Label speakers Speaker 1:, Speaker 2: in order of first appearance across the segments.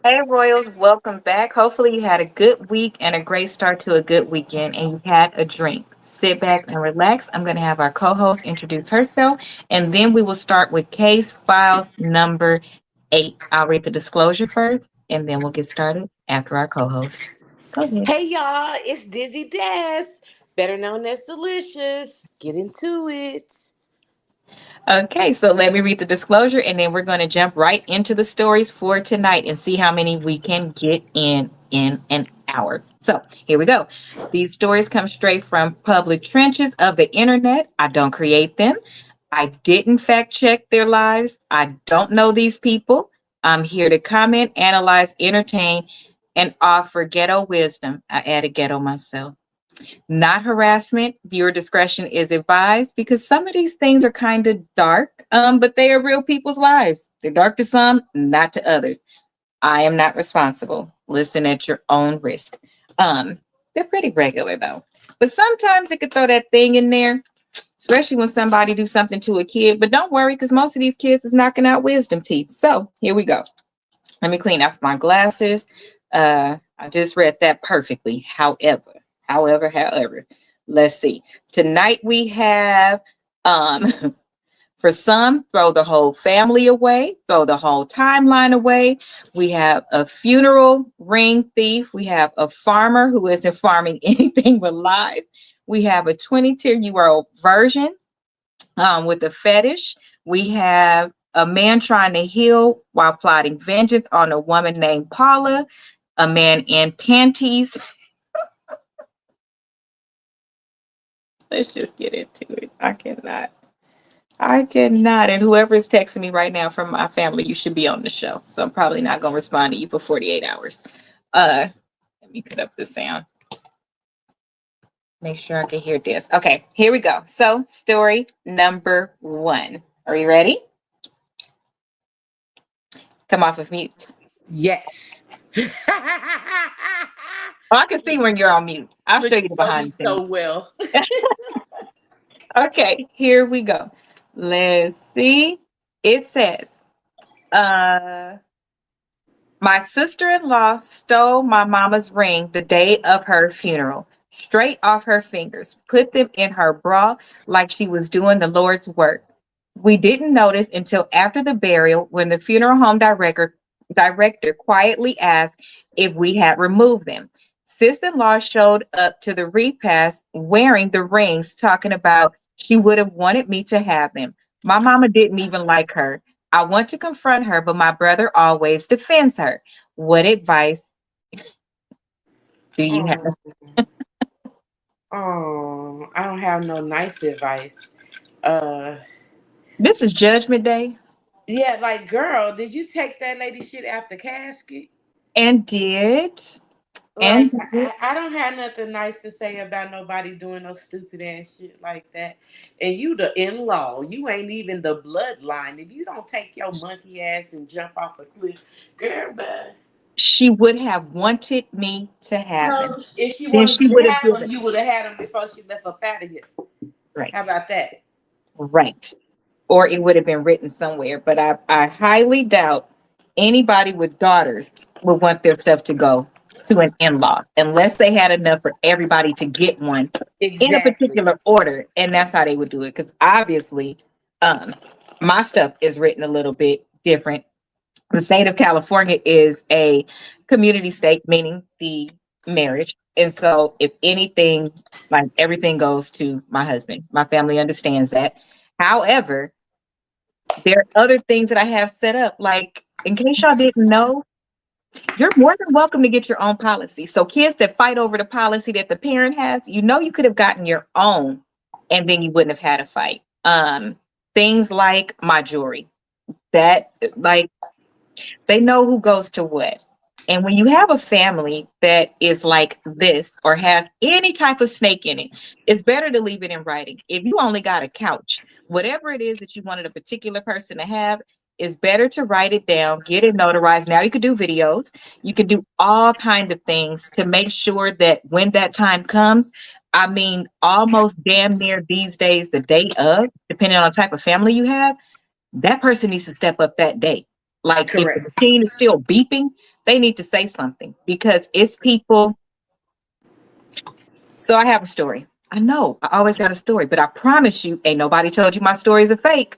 Speaker 1: Hey, Royals, welcome back. Hopefully, you had a good week and a great start to a good weekend, and you had a drink. Sit back and relax. I'm going to have our co host introduce herself, and then we will start with case files number 8. I'll read the disclosure first, and then we'll get started after our co host. Go ahead.
Speaker 2: Hey y'all, it's Dizzy Des, better known as Delicious. Get into it.
Speaker 1: Okay, so let me read the disclosure, and then we're going to jump right into the stories for tonight and see how many we can get in an hour. So here we go. These stories come straight from public trenches of the internet. I don't create them. I didn't fact check their lives. I don't know these people. I'm here to comment, analyze, entertain, and offer ghetto wisdom. I added ghetto myself. Not harassment. Viewer discretion is advised because some of these things are kind of dark, but they are real people's lives. They're dark to some, not to others. I am not responsible. Listen at your own risk. They're pretty regular though, but sometimes it could throw that thing in there, especially when somebody do something to a kid. But don't worry, because most of these kids is knocking out wisdom teeth. So here we go. Let me clean off my glasses. I just read that perfectly. However, let's see. Tonight we have, for some, throw the whole family away, throw the whole timeline away. We have a funeral ring thief. We have a farmer who isn't farming anything but lies. We have a 22-year-old virgin with a fetish. We have a man trying to heal while plotting vengeance on a woman named Paula, a man in panties. Let's just get into it. I cannot. I cannot. And whoever is texting me right now from my family, you should be on the show. So I'm probably not going to respond to you for 48 hours. Let me cut up the sound. Make sure I can hear this. Okay, here we go. So, story number 1. Are you ready? Come off of mute.
Speaker 2: Yes.
Speaker 1: Oh, I can see when you're on mute. I'll
Speaker 2: Look,
Speaker 1: show
Speaker 2: you
Speaker 1: you the
Speaker 2: know me
Speaker 1: behind the scenes.
Speaker 2: so well.
Speaker 1: Okay, here we go. Let's see. It says, my sister-in-law stole my mama's ring the day of her funeral, straight off her fingers, put them in her bra like she was doing the Lord's work. We didn't notice until after the burial when the funeral home director quietly asked if we had removed them. Sis-in-law showed up to the repast wearing the rings, talking about she would have wanted me to have them. My mama didn't even like her. I want to confront her, but my brother always defends her. What advice do you have?
Speaker 2: Oh, oh, I don't have no nice advice. Uh,
Speaker 1: This is Judgment Day
Speaker 2: yeah, like girl, did you take that lady shit out the casket?
Speaker 1: and did
Speaker 2: Like
Speaker 1: and did.
Speaker 2: I don't have nothing nice to say about nobody doing no stupid ass shit like that. And you the in law, you ain't even the bloodline. If you don't take your monkey ass and jump off a cliff, girl, bye.
Speaker 1: She would have wanted me to have them.
Speaker 2: No, if she
Speaker 1: Then
Speaker 2: wanted
Speaker 1: she
Speaker 2: to
Speaker 1: would have
Speaker 2: have
Speaker 1: given.
Speaker 2: them, you would have had them before she left up out of here. How
Speaker 1: Right.
Speaker 2: about that?
Speaker 1: Right. Or it would have been written somewhere. But I highly doubt anybody with daughters would want their stuff to go to an in-law unless they had enough for everybody to get one in a
Speaker 2: Exactly.
Speaker 1: particular order. And that's how they would do it. Because obviously, um, my stuff is written a little bit different. The state of California is a community state, meaning the marriage. And so, if anything, like everything goes to my husband. My family understands that. However, there are other things that I have set up. Like, in case y'all didn't know, you're more than welcome to get your own policy. So, kids that fight over the policy that the parent has, you could have gotten your own and then you wouldn't have had a fight. Things like my jewelry that, like, they know who goes to what. And when you have a family that is like this or has any type of snake in it, it's better to leave it in writing. If you only got a couch, whatever it is that you wanted a particular person to have, it's better to write it down, get it notarized. Now you could do videos, you could do all kinds of things to make sure that when that time comes, I mean, almost damn near these days, the day of, depending on the type of family you have, that person needs to step up that day. Like if the
Speaker 2: Correct.
Speaker 1: machine is still beeping, they need to say something because it's people. So I have a story. I know I always got a story, but I promise you, ain't nobody told you my stories are fake.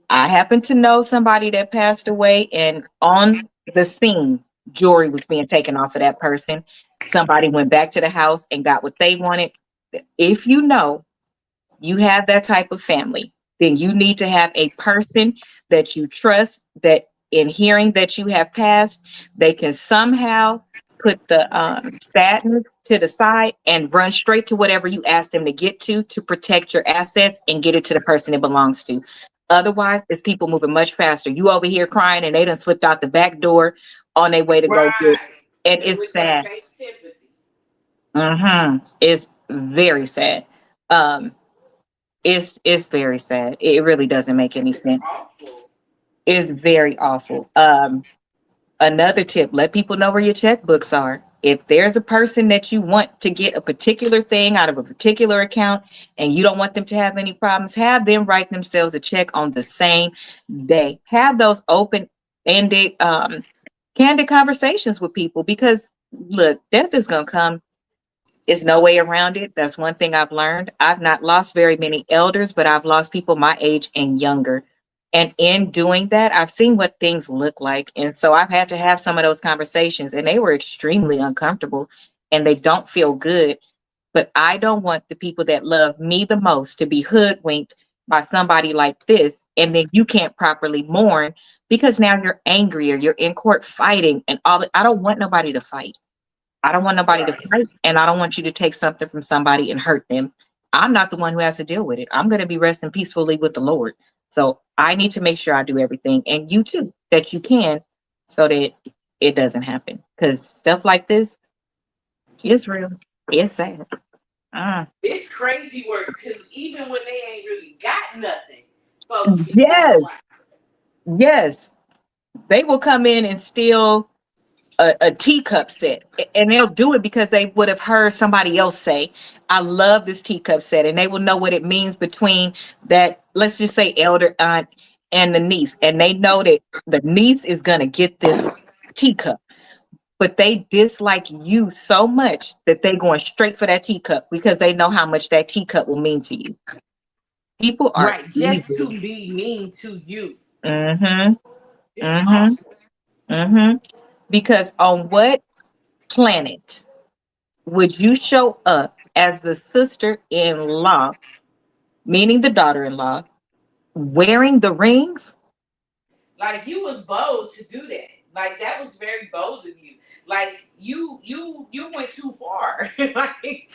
Speaker 1: I happen to know somebody that passed away, and on the scene, jewelry was being taken off of that person. Somebody went back to the house and got what they wanted. If you know you have that type of family, then you need to have a person that you trust that in hearing that you have passed, they can somehow put the sadness to the side and run straight to whatever you ask them to get to protect your assets and get it to the person it belongs to. Otherwise, it's people moving much faster. You over here crying and they done slipped out the back door on their way to go get,
Speaker 2: Right.
Speaker 1: and
Speaker 2: And
Speaker 1: it's
Speaker 2: with that
Speaker 1: sad.
Speaker 2: fake sympathy.
Speaker 1: It's very sad. Um, it's very sad. It really doesn't make any
Speaker 2: It's
Speaker 1: sense.
Speaker 2: awful.
Speaker 1: It's very awful. Another tip, let people know where your checkbooks are. If there's a person that you want to get a particular thing out of a particular account and you don't want them to have any problems, have them write themselves a check on the same day. Have those open-ended, candid conversations with people because look, death is gonna come. It's no way around it. That's one thing I've learned. I've not lost very many elders, but I've lost people my age and younger. And in doing that, I've seen what things look like. And so I've had to have some of those conversations, and they were extremely uncomfortable and they don't feel good. But I don't want the people that love me the most to be hoodwinked by somebody like this. And then you can't properly mourn because now you're angry or you're in court fighting and all that. I don't want nobody to fight. I don't want nobody to
Speaker 2: Right.
Speaker 1: fight, and I don't want you to take something from somebody and hurt them. I'm not the one who has to deal with it. I'm going to be resting peacefully with the Lord. So I need to make sure I do everything, and you too, that you can, so that it doesn't happen. Because stuff like this is real. It's sad. Uh,
Speaker 2: It's crazy work because even when they ain't really got nothing, folks be coming
Speaker 1: yes,
Speaker 2: around.
Speaker 1: yes. They will come in and steal a teacup set, and they'll do it because they would have heard somebody else say, I love this teacup set, and they will know what it means between that, let's just say, elder aunt and the niece, and they know that the niece is going to get this teacup, but they dislike you so much that they going straight for that teacup because they know how much that teacup will mean to you. People are
Speaker 2: Right, just to
Speaker 1: evil.
Speaker 2: be mean to you.
Speaker 1: Mm-hmm.
Speaker 2: It's
Speaker 1: Mm-hmm.
Speaker 2: awful.
Speaker 1: Mm-hmm. Because on what planet would you show up as the sister-in-law, meaning the daughter-in-law, wearing the rings?
Speaker 2: Like you was bold to do that. Like that was very bold of you. Like you went too far. Like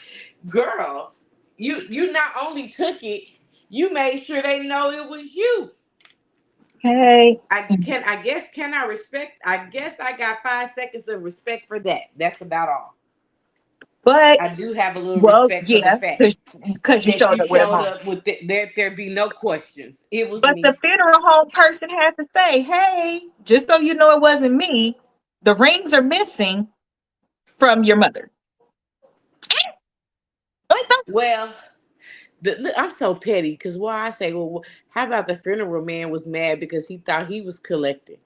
Speaker 2: girl, you not only took it, you made sure they know it was you.
Speaker 1: Hey,
Speaker 2: Can I respect? I guess I got 5 seconds of respect for that. That's about all.
Speaker 1: but
Speaker 2: I do have a little
Speaker 1: well,
Speaker 2: respect for the
Speaker 1: yeah,
Speaker 2: fact
Speaker 1: because you
Speaker 2: that
Speaker 1: showed
Speaker 2: you
Speaker 1: up with them
Speaker 2: showed
Speaker 1: on.
Speaker 2: up with there be no questions. It was
Speaker 1: But the
Speaker 2: me.
Speaker 1: funeral home person had to say, "Hey, just so you know, it wasn't me. The rings are missing from your mother." What the-
Speaker 2: Well, I'm so petty because why I say, well, how about the funeral man was mad because he thought he was collecting?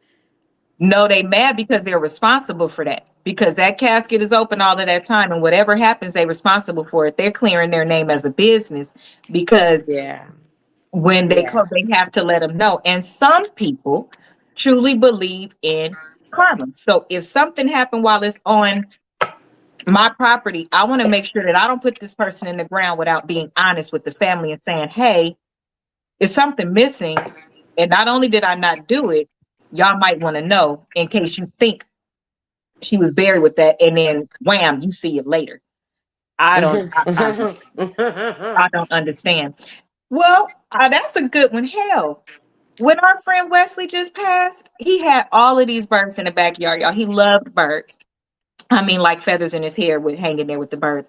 Speaker 1: No, they mad because they're responsible for that. Because that casket is open all of that time, and whatever happens, they're responsible for it. They're clearing their name as a business because
Speaker 2: Yeah,
Speaker 1: when they
Speaker 2: yeah.
Speaker 1: come, they have to let them know. And some people truly believe in karma. So if something happened while it's on my property, I want to make sure that I don't put this person in the ground without being honest with the family and saying, hey, is something missing? And not only did I not do it, y'all might want to know in case you think she was buried with that, and then wham, you see it later. I don't, I don't understand. Well, that's a good one. Hell, when our friend Wesley just passed, he had all of these birds in the backyard, y'all. He loved birds. I mean, like feathers in his hair with hanging there with the birds.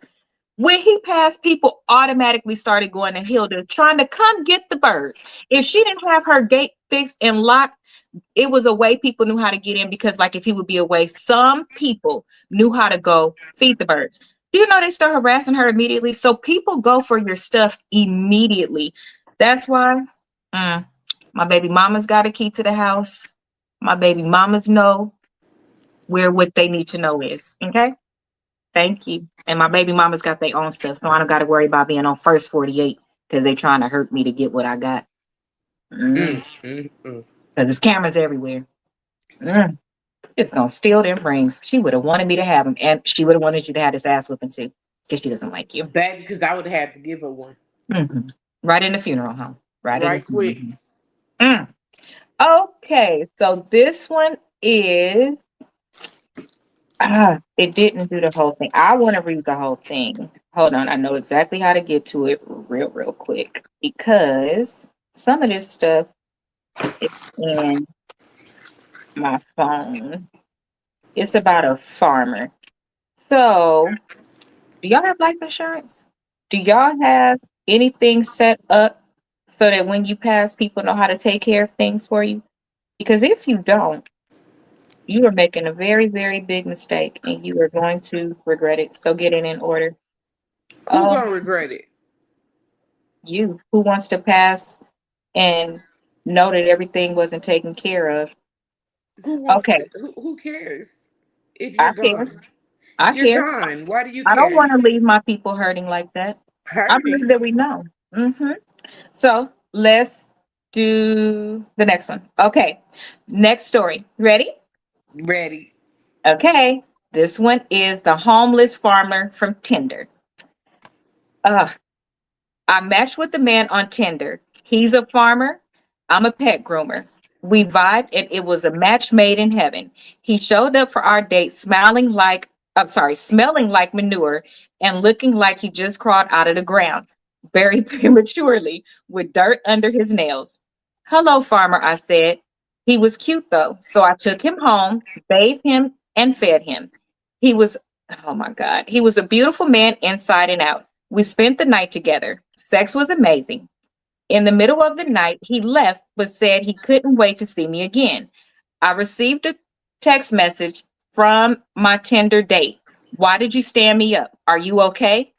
Speaker 1: When he passed, people automatically started going to Hilda, trying to come get the birds. If she didn't have her gate fixed and locked, it was a way people knew how to get in because, like, if he would be away, some people knew how to go feed the birds. Do you know they start harassing her immediately? So people go for your stuff immediately. That's why my baby mama's got a key to the house. My baby mamas know. where what they need to know is. Okay. Thank you. And my baby mama's got their own stuff, so I don't got to worry about being on first 48 because they trying to hurt me to get what I got.
Speaker 2: Mm,
Speaker 1: Because
Speaker 2: mm, mm.
Speaker 1: there's cameras everywhere. Mm. It's gonna steal them rings. She would have wanted me to have them, and she would have wanted you to have this ass whipping too, because she doesn't like you.
Speaker 2: Baby, because I would have had to give her one
Speaker 1: Mhm. Right in the funeral home. Right in the
Speaker 2: right
Speaker 1: funeral
Speaker 2: quick.
Speaker 1: home. Mm. Okay, so this one is it didn't do the whole thing. I want to read the whole thing. Hold on, I know exactly how to get to it real quick because some of this stuff is in my phone. It's about a farmer. So, do y'all have life insurance? Do y'all have anything set up so that when you pass, people know how to take care of things for you? Because if you don't, you are making a very big mistake and you are going to regret it. So get it in order.
Speaker 2: Who
Speaker 1: Oh,
Speaker 2: gonna regret it?
Speaker 1: you who wants to pass and know that everything wasn't taken care of.
Speaker 2: Who wants
Speaker 1: Okay,
Speaker 2: to? Who cares if
Speaker 1: I
Speaker 2: you're
Speaker 1: care.
Speaker 2: gone?
Speaker 1: I
Speaker 2: You're
Speaker 1: care.
Speaker 2: gone. Why do you
Speaker 1: I don't
Speaker 2: care?
Speaker 1: want to leave my people hurting like that. I believe
Speaker 2: Hurting.
Speaker 1: that we know. So let's do the next one. Okay. Next story. Ready?
Speaker 2: Ready.
Speaker 1: Okay. This one is the homeless farmer from Tinder. Uh, I matched with the man on Tinder. He's a farmer. I'm a pet groomer. We vibed and it was a match made in heaven. He showed up for our date smelling like manure and looking like he just crawled out of the ground, very prematurely, with dirt under his nails. Hello, farmer, I said. He was cute though, so I took him home, bathed him, and fed him. He was, oh my God, he was a beautiful man inside and out. We spent the night together. Sex was amazing. In the middle of the night, he left but said he couldn't wait to see me again. I received a text message from my Tinder date. Why did you stand me up? Are you okay?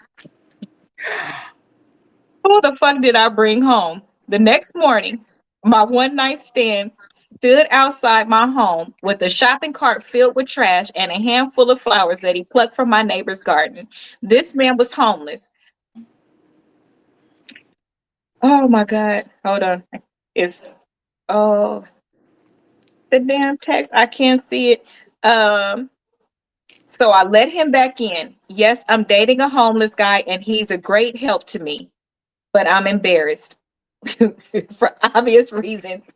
Speaker 1: Who the fuck did I bring home? The next morning, my one night stand stood outside my home with a shopping cart filled with trash and a handful of flowers that he plucked from my neighbor's garden. This man was homeless. Oh my God. Hold on. It's oh the damn text. I can't see it. Um, so I let him back in. Yes, I'm dating a homeless guy and he's a great help to me, but I'm embarrassed for obvious reasons.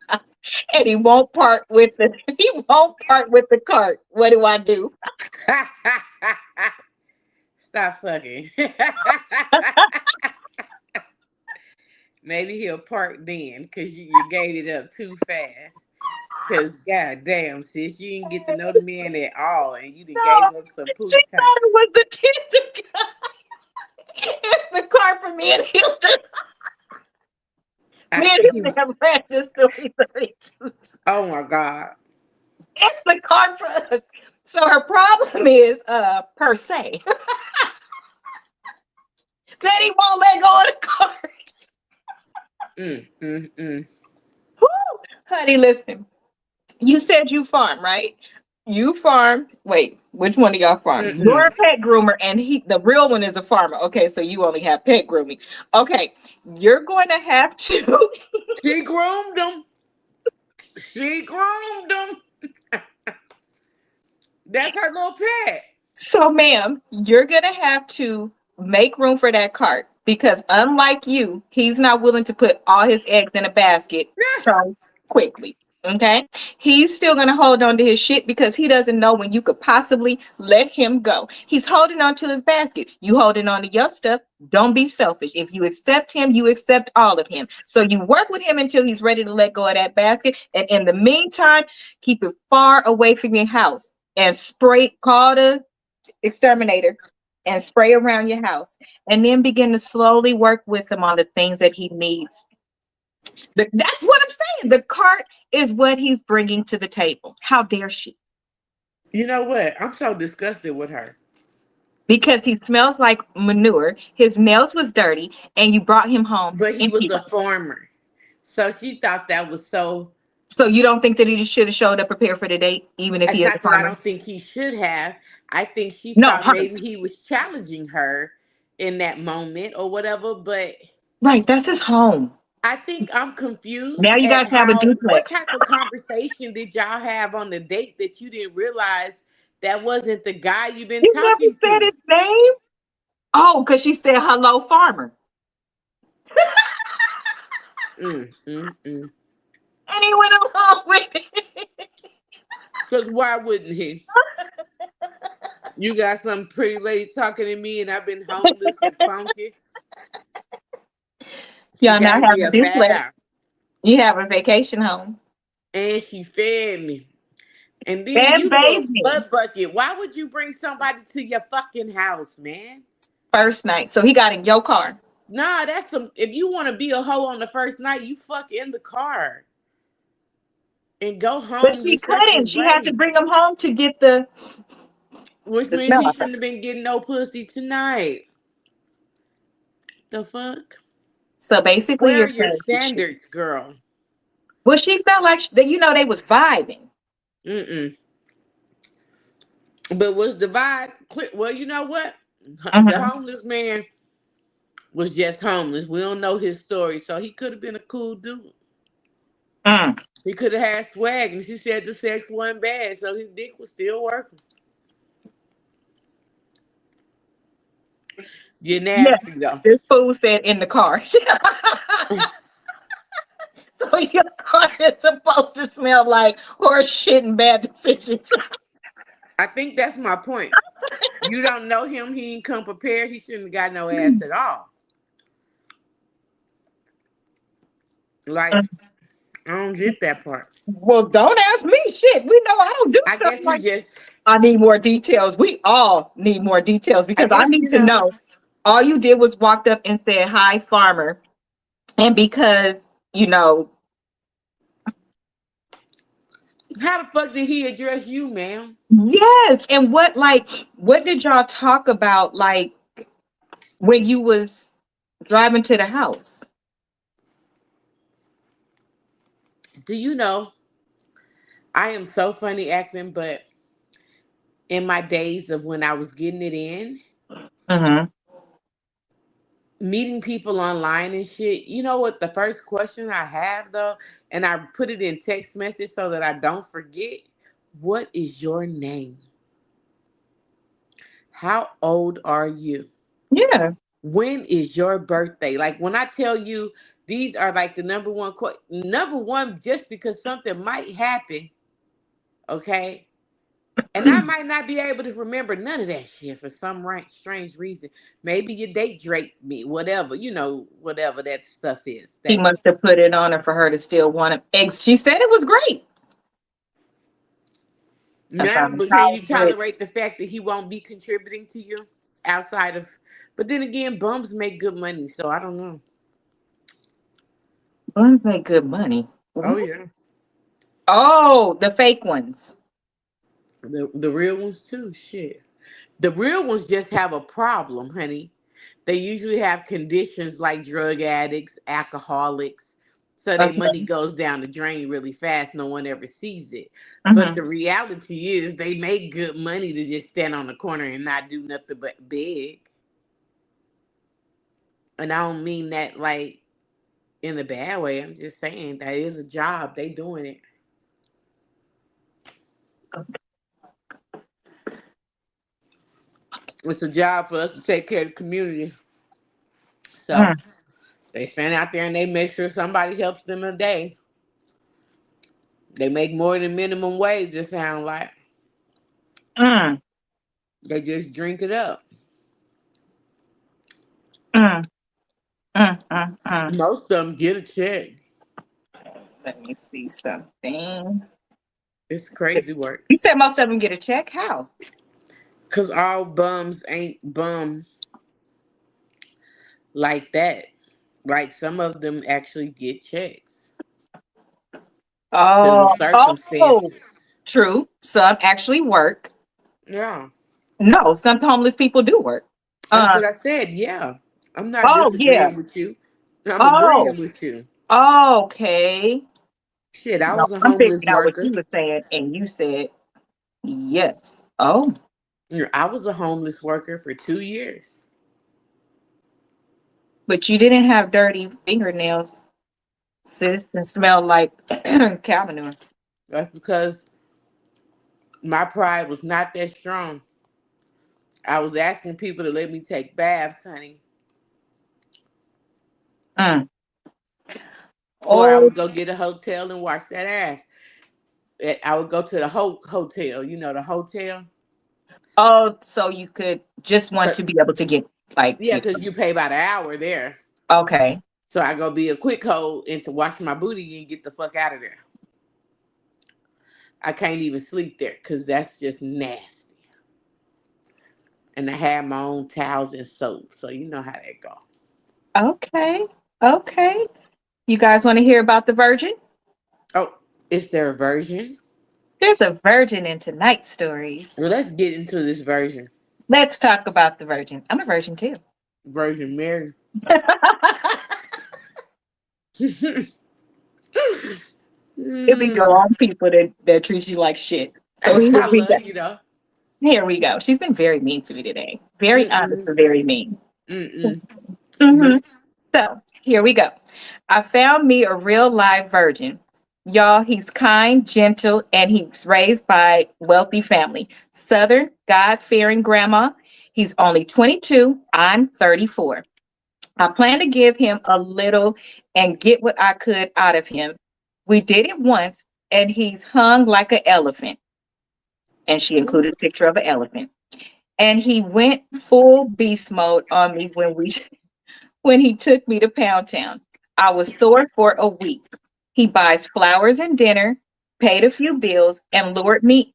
Speaker 1: And he won't part with the cart. What do I do?
Speaker 2: Stop fucking. Maybe he'll park then because you gave it up too fast. Because, god damn, sis, you didn't get to know the man at all and you done gave
Speaker 1: No,
Speaker 2: up some
Speaker 1: she
Speaker 2: poop time.
Speaker 1: thought it was the Tinder guy. It's the cart for me and Hilton. Me and
Speaker 2: He,
Speaker 1: Hilton have read this story 32.
Speaker 2: oh my God.
Speaker 1: It's the cart for us. So her problem is per se that he won't let go of the cart.
Speaker 2: Mm, mm, mm.
Speaker 1: Woo! Honey, listen. You said you farm, right? You farm. Wait, which one of y'all farm? You're
Speaker 2: Mm-mm.
Speaker 1: a pet groomer, and the real one is a farmer. Okay, so you only have pet grooming. Okay, you're going to have to.
Speaker 2: She groomed him. She groomed him. That's her little pet.
Speaker 1: So, ma'am, you're going to have to make room for that cart because, unlike you, he's not willing to put all his eggs in a basket so quickly. Okay. He's still going to hold on to his shit because he doesn't know when you could possibly let him go. He's holding on to his basket. You holding on to your stuff. Don't be selfish. If you accept him, you accept all of him. So you work with him until he's ready to let go of that basket. And in the meantime, keep it far away from your house and call the exterminator and spray around your house and then begin to slowly work with him on the things that he needs. That's what I'm saying. The cart is what he's bringing to the table. How dare she?
Speaker 2: You know what? I'm so disgusted with her.
Speaker 1: Because he smells like manure, his nails was dirty, and you brought him home
Speaker 2: But he was
Speaker 1: empty.
Speaker 2: a farmer. So she thought that was so.
Speaker 1: So you don't think that he should have showed up prepared for the date, even if
Speaker 2: It's
Speaker 1: he is a
Speaker 2: not that I
Speaker 1: farmer?
Speaker 2: don't think he should have. I think she
Speaker 1: No,
Speaker 2: thought
Speaker 1: her.
Speaker 2: maybe he was challenging her in that moment or whatever. But
Speaker 1: Right, that's his home.
Speaker 2: I think I'm confused
Speaker 1: Now you
Speaker 2: at
Speaker 1: guys have a
Speaker 2: what
Speaker 1: duplex.
Speaker 2: type of conversation did y'all have on the date that you didn't realize that wasn't the guy you've been
Speaker 1: You never
Speaker 2: talking
Speaker 1: said
Speaker 2: to?
Speaker 1: his name? Oh, because she said hello, farmer.
Speaker 2: Mm, mm, mm.
Speaker 1: And he went along with it.
Speaker 2: Because why wouldn't he? You got some pretty lady talking to me, and I've been homeless and funky. She
Speaker 1: Y'all
Speaker 2: got
Speaker 1: not
Speaker 2: me
Speaker 1: have a
Speaker 2: a
Speaker 1: duplex.
Speaker 2: bath,
Speaker 1: You have a vacation home.
Speaker 2: and she fed me. And then
Speaker 1: And
Speaker 2: you little
Speaker 1: bathed me.
Speaker 2: slut bucket. Why would you bring somebody to your fucking house, man?
Speaker 1: First night. So he got in your car.
Speaker 2: Nah, that's some. If you want to be a hoe on the first night, you fuck in the car and go
Speaker 1: But
Speaker 2: home your
Speaker 1: she couldn't.
Speaker 2: separate
Speaker 1: She had to
Speaker 2: ways.
Speaker 1: bring him home to get the
Speaker 2: Which means
Speaker 1: smell
Speaker 2: he
Speaker 1: of her.
Speaker 2: shouldn't have been getting no pussy tonight. The fuck?
Speaker 1: So basically,
Speaker 2: Where
Speaker 1: you're
Speaker 2: are your
Speaker 1: saying she.
Speaker 2: standards, girl?
Speaker 1: Well, she felt like that. They was vibing.
Speaker 2: Mm-mm. But was the vibe clear? Well, you know what? The
Speaker 1: Mm-hmm.
Speaker 2: homeless man was just homeless. We don't know his story, so he could have been a cool dude.
Speaker 1: Mm.
Speaker 2: He could have had swag, and she said the sex wasn't bad, so his dick was still working. You're
Speaker 1: Yes,
Speaker 2: nasty though.
Speaker 1: this fool said in the car. So your car is supposed to smell like horse shit and bad decisions.
Speaker 2: I think that's my point. You don't know him. He ain't come prepared. He shouldn't have got no ass at all. Like, I don't get that part.
Speaker 1: Well, don't ask me shit. We know I don't do
Speaker 2: I
Speaker 1: stuff
Speaker 2: guess you
Speaker 1: like
Speaker 2: just,
Speaker 1: I need more details. We all need more details
Speaker 2: I
Speaker 1: because I
Speaker 2: guess,
Speaker 1: need to know. All you did was walked up and said, "Hi, farmer." And because, you know,
Speaker 2: how the fuck did he address you, ma'am?
Speaker 1: yes. And what did y'all talk about like when you was driving to the house?
Speaker 2: Do you know, I am so funny acting, but in my days of when I was getting it in,
Speaker 1: Mm-hmm.
Speaker 2: meeting people online and shit, you know what the first question I have though, and I put it in text message so that I don't forget, what is your name? How old are you?
Speaker 1: Yeah.
Speaker 2: When is your birthday? Like when I tell you these are like the number one, just because something might happen, okay? And I might not be able to remember none of that shit for some right strange reason. Maybe your date draped me, whatever, whatever that stuff is.
Speaker 1: He
Speaker 2: That
Speaker 1: must have put it on her for her to still want him. And she said it was great. I
Speaker 2: now,
Speaker 1: found
Speaker 2: but can you
Speaker 1: college rich.
Speaker 2: tolerate the fact that he won't be contributing to you outside of? But then again, bums make good money, so I don't know.
Speaker 1: Bums make good money.
Speaker 2: Oh
Speaker 1: What?
Speaker 2: yeah,
Speaker 1: Oh, the fake ones.
Speaker 2: the real ones too. Shit. The real ones just have a problem, honey. They usually have conditions like drug addicts, alcoholics, so their money
Speaker 1: Okay.
Speaker 2: goes down the drain really fast. No one ever sees it. But
Speaker 1: Mm-hmm.
Speaker 2: the reality is they make good money to just stand on the corner and not do nothing but beg. And I don't mean that like in a bad way. I'm just saying that is a job. They doing it. It's a job for us to take care of the community. So
Speaker 1: Mm,
Speaker 2: they stand out there and they make sure somebody helps them a day. They make more than minimum wage, it sound like.
Speaker 1: mm,
Speaker 2: They just drink it up.
Speaker 1: mm, mm.
Speaker 2: Most of them get a check.
Speaker 1: Let me see something.
Speaker 2: It's crazy work.
Speaker 1: You said most of them get a check. How?
Speaker 2: Cause all bums ain't bum like that. Like some of them actually get checks because of
Speaker 1: Oh, oh,
Speaker 2: circumstances.
Speaker 1: true. Some actually work.
Speaker 2: Yeah.
Speaker 1: No, some homeless people do work.
Speaker 2: That's
Speaker 1: Uh,
Speaker 2: what I said. Yeah. I'm not
Speaker 1: oh yeah.
Speaker 2: disagreeing with you. I'm
Speaker 1: Oh,
Speaker 2: agreeing with you.
Speaker 1: okay.
Speaker 2: Shit, I
Speaker 1: No,
Speaker 2: was a
Speaker 1: I'm
Speaker 2: homeless
Speaker 1: figuring out what you
Speaker 2: worker.
Speaker 1: were saying, and you said yes. Oh,
Speaker 2: I was a homeless worker for 2 years.
Speaker 1: but you didn't have dirty fingernails, sis, and smell like cow manure.
Speaker 2: That's because my pride was not that strong. I was asking people to let me take baths, honey.
Speaker 1: Mm.
Speaker 2: Or I
Speaker 1: Oh,
Speaker 2: would go get a hotel and wash that ass. I would go to the hotel, the hotel.
Speaker 1: oh, so you could just want to be able to get like
Speaker 2: Yeah, because you pay by the hour there.
Speaker 1: okay.
Speaker 2: So I go be a quick hole and to wash my booty and get the fuck out of there. I can't even sleep there because that's just nasty. And I have my own towels and soap, so you know how that go.
Speaker 1: Okay. Okay. You guys want to hear about the virgin?
Speaker 2: Oh, is there a version?
Speaker 1: There's a virgin in tonight's stories.
Speaker 2: Well, let's get into this version.
Speaker 1: Let's talk about the virgin. I'm a virgin too.
Speaker 2: Virgin Mary.
Speaker 1: It be your own people that treat you like shit. So here
Speaker 2: I
Speaker 1: we go.
Speaker 2: love you though.
Speaker 1: Here we go. She's been very mean to me today. Very honest,
Speaker 2: Mm-mm.
Speaker 1: but very mean.
Speaker 2: Mm-mm.
Speaker 1: hmm So here we go. I found me a real live virgin. Y'all, he's kind, gentle, and he's raised by wealthy family. Southern, God-fearing grandma. He's only 22. I'm 34. I plan to give him a little and get what I could out of him. We did it once, and he's hung like an elephant. And she included a picture of an elephant. And he went full beast mode on me when he took me to Pound Town. I was sore for a week. He buys flowers and dinner, paid a few bills, and lured me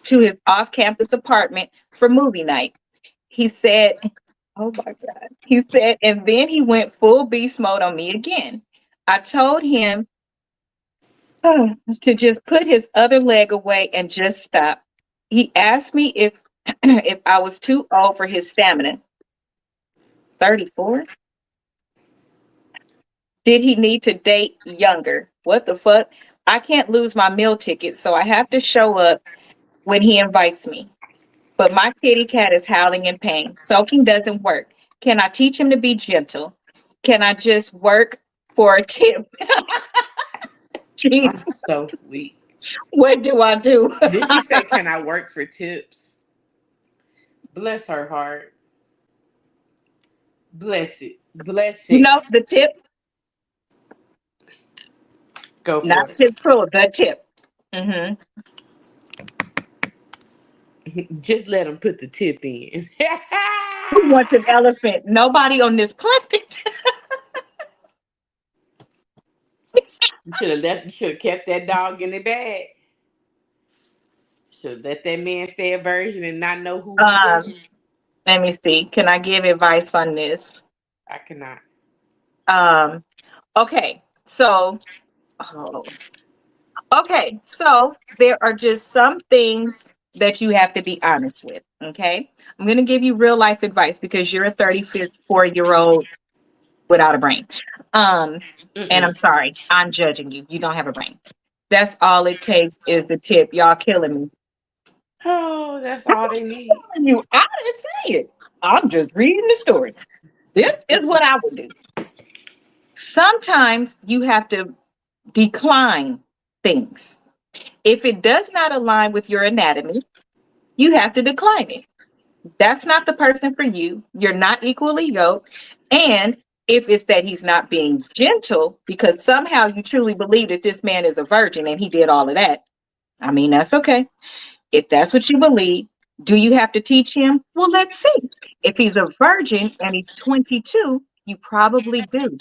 Speaker 1: to his off-campus apartment for movie night. He said, "Oh my God." He said, and then he went full beast mode on me again. I told him to just put his other leg away and just stop. He asked me if if I was too old for his stamina. 34? Did he need to date younger? What the fuck? I can't lose my meal ticket, so I have to show up when he invites me. But my kitty cat is howling in pain. Soaking doesn't work. Can I teach him to be gentle? Can I just work for a tip?
Speaker 2: I'm
Speaker 1: Jeez,
Speaker 2: so weak.
Speaker 1: what do I do?
Speaker 2: Did she say, can I work for tips? Bless her heart. Bless it. Bless
Speaker 1: You
Speaker 2: it.
Speaker 1: know, the tip,
Speaker 2: Go
Speaker 1: not
Speaker 2: for it.
Speaker 1: tip pro, the tip. hmm
Speaker 2: Just let them put the tip in.
Speaker 1: Who wants an elephant? Nobody on this planet.
Speaker 2: You should have left. You should have kept that dog in the bag. Should have let that man stay a virgin and not know who he
Speaker 1: um,
Speaker 2: was.
Speaker 1: Let me see. Can I give advice on this?
Speaker 2: I cannot.
Speaker 1: Um, okay, so oh, okay, so there are just some things that you have to be honest with. Okay, I'm going to give you real life advice because you're a 34-year-old without a brain. Um, and I'm
Speaker 2: Mm-mm.
Speaker 1: sorry, I'm judging you. You don't have a brain. That's all it takes is the tip. Y'all killing me.
Speaker 2: Oh, that's all they need.
Speaker 1: You, I didn't say it. I'm just reading the story. This is what I would do. Sometimes you have to decline things. If it does not align with your anatomy, you have to decline it. That's not the person for you. You're not equally yoked. And if it's that he's not being gentle because somehow you truly believe that this man is a virgin and he did all of that, I mean, that's okay. If that's what you believe, do you have to teach him? Well, let's see. If he's a virgin and he's 22, you probably do,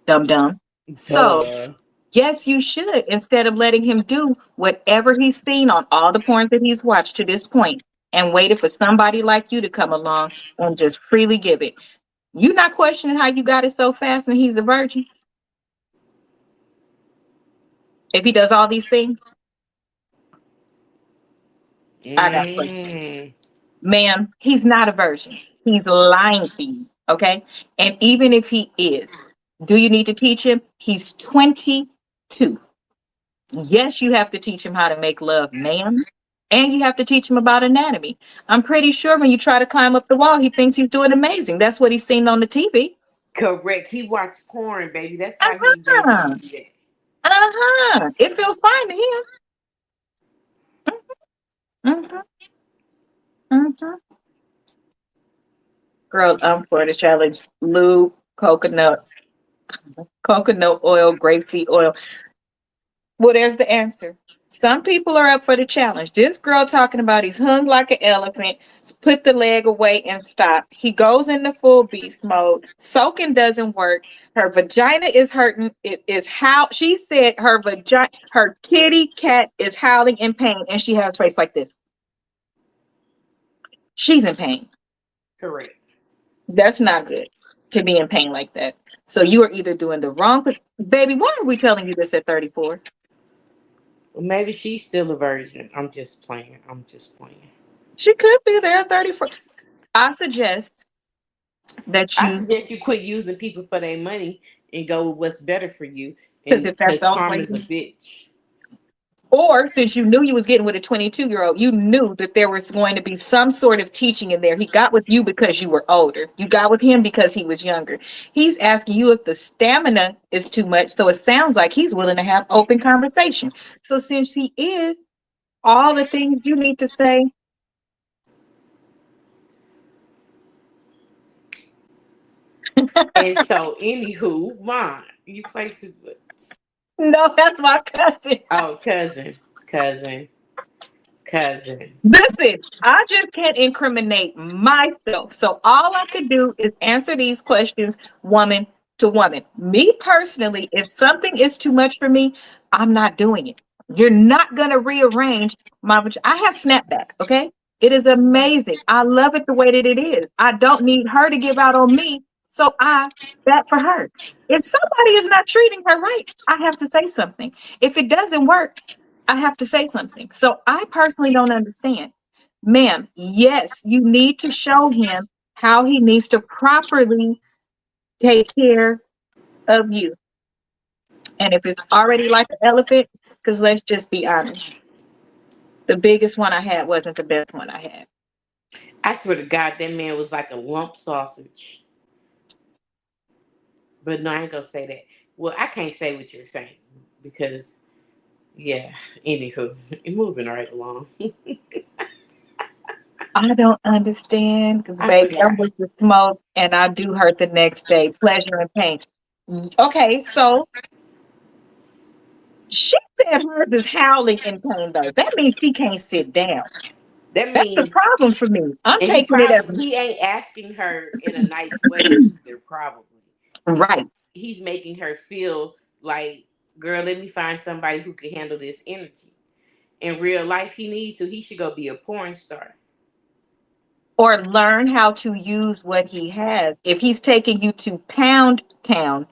Speaker 1: dum dum. So,
Speaker 2: Duh.
Speaker 1: yes, you should, instead of letting him do whatever he's seen on all the porn that he's watched to this point and waited for somebody like you to come along and just freely give it. You not questioning how you got it so fast and he's a virgin if he does all these things? I got questions.
Speaker 2: Mm.
Speaker 1: Ma'am, he's not a virgin. He's lying to you. Okay. And even if he is, do you need to teach him? He's 22. Yes, you have to teach him how to make love, ma'am. And you have to teach him about anatomy. I'm pretty sure when you try to climb up the wall, he thinks he's doing amazing. That's what he's seen on the TV.
Speaker 2: Correct. He watched porn, baby. That's why he was able to
Speaker 1: Uh-huh.
Speaker 2: do that.
Speaker 1: Uh-huh. It feels fine to him. Mm-hmm. Mm-hmm. Girl, for the challenge. Lube, coconut oil, grapeseed oil. Well, there's the answer. Some people are up for the challenge. This girl talking about he's hung like an elephant, put the leg away and stop. He goes into full beast mode. Soaking doesn't work. Her vagina is hurting. It is how she said her kitty cat is howling in pain, and she has a face like this. She's in pain.
Speaker 2: Correct.
Speaker 1: That's not good to be in pain like that. So you are either doing the wrong, baby. Why are we telling you this at 34?
Speaker 2: Well, maybe she's still a virgin. I'm just playing. I'm just playing.
Speaker 1: She could be there at 34. I suggest that
Speaker 2: I
Speaker 1: you,
Speaker 2: suggest you quit using people for their money and go with what's better for you.
Speaker 1: because
Speaker 2: And
Speaker 1: if that's
Speaker 2: because
Speaker 1: the only way,
Speaker 2: karma's a bitch.
Speaker 1: or since you knew you was getting with a 22-year-old, you knew that there was going to be some sort of teaching in there. He got with you because you were older. You got with him because he was younger. He's asking you if the stamina is too much. So it sounds like he's willing to have open conversation. So since he is, all the things you need to say,
Speaker 2: And so, anywho, mom, you play too much.
Speaker 1: no, that's my cousin.
Speaker 2: Oh, cousin, cousin.
Speaker 1: Listen, I just can't incriminate myself. So all I could do is answer these questions woman to woman. Me personally, if something is too much for me, I'm not doing it. You're not going to rearrange I have snapback, okay? It is amazing. I love it the way that it is. I don't need her to give out on me, so I bat for her. If somebody is not treating her right, I have to say something. If it doesn't work, I have to say something. So I personally don't understand. Ma'am, yes, you need to show him how he needs to properly take care of you. And if it's already like an elephant, because let's just be honest, the biggest one I had wasn't the best one I had.
Speaker 2: I swear to God, that man was like a lump sausage. But no, I ain't gonna say that. Well, I can't say what you're saying because, yeah. Anywho, moving right along.
Speaker 1: I don't understand because,
Speaker 2: I
Speaker 1: baby, I'm
Speaker 2: forgot.
Speaker 1: with the smoke and I do hurt the next day. Pleasure and pain. Okay, so she said hers is howling in pain, though. That means she can't sit down.
Speaker 2: That
Speaker 1: That's a
Speaker 2: means,
Speaker 1: problem for me. I'm
Speaker 2: and he
Speaker 1: taking it as
Speaker 2: probably he ain't asking her in a nice way either. Probably he's
Speaker 1: right.
Speaker 2: he's making her feel like, girl, let me find somebody who can handle this energy. In real life, he needs to. He should go be a porn star.
Speaker 1: Or learn how to use what he has. If he's taking you to Pound Town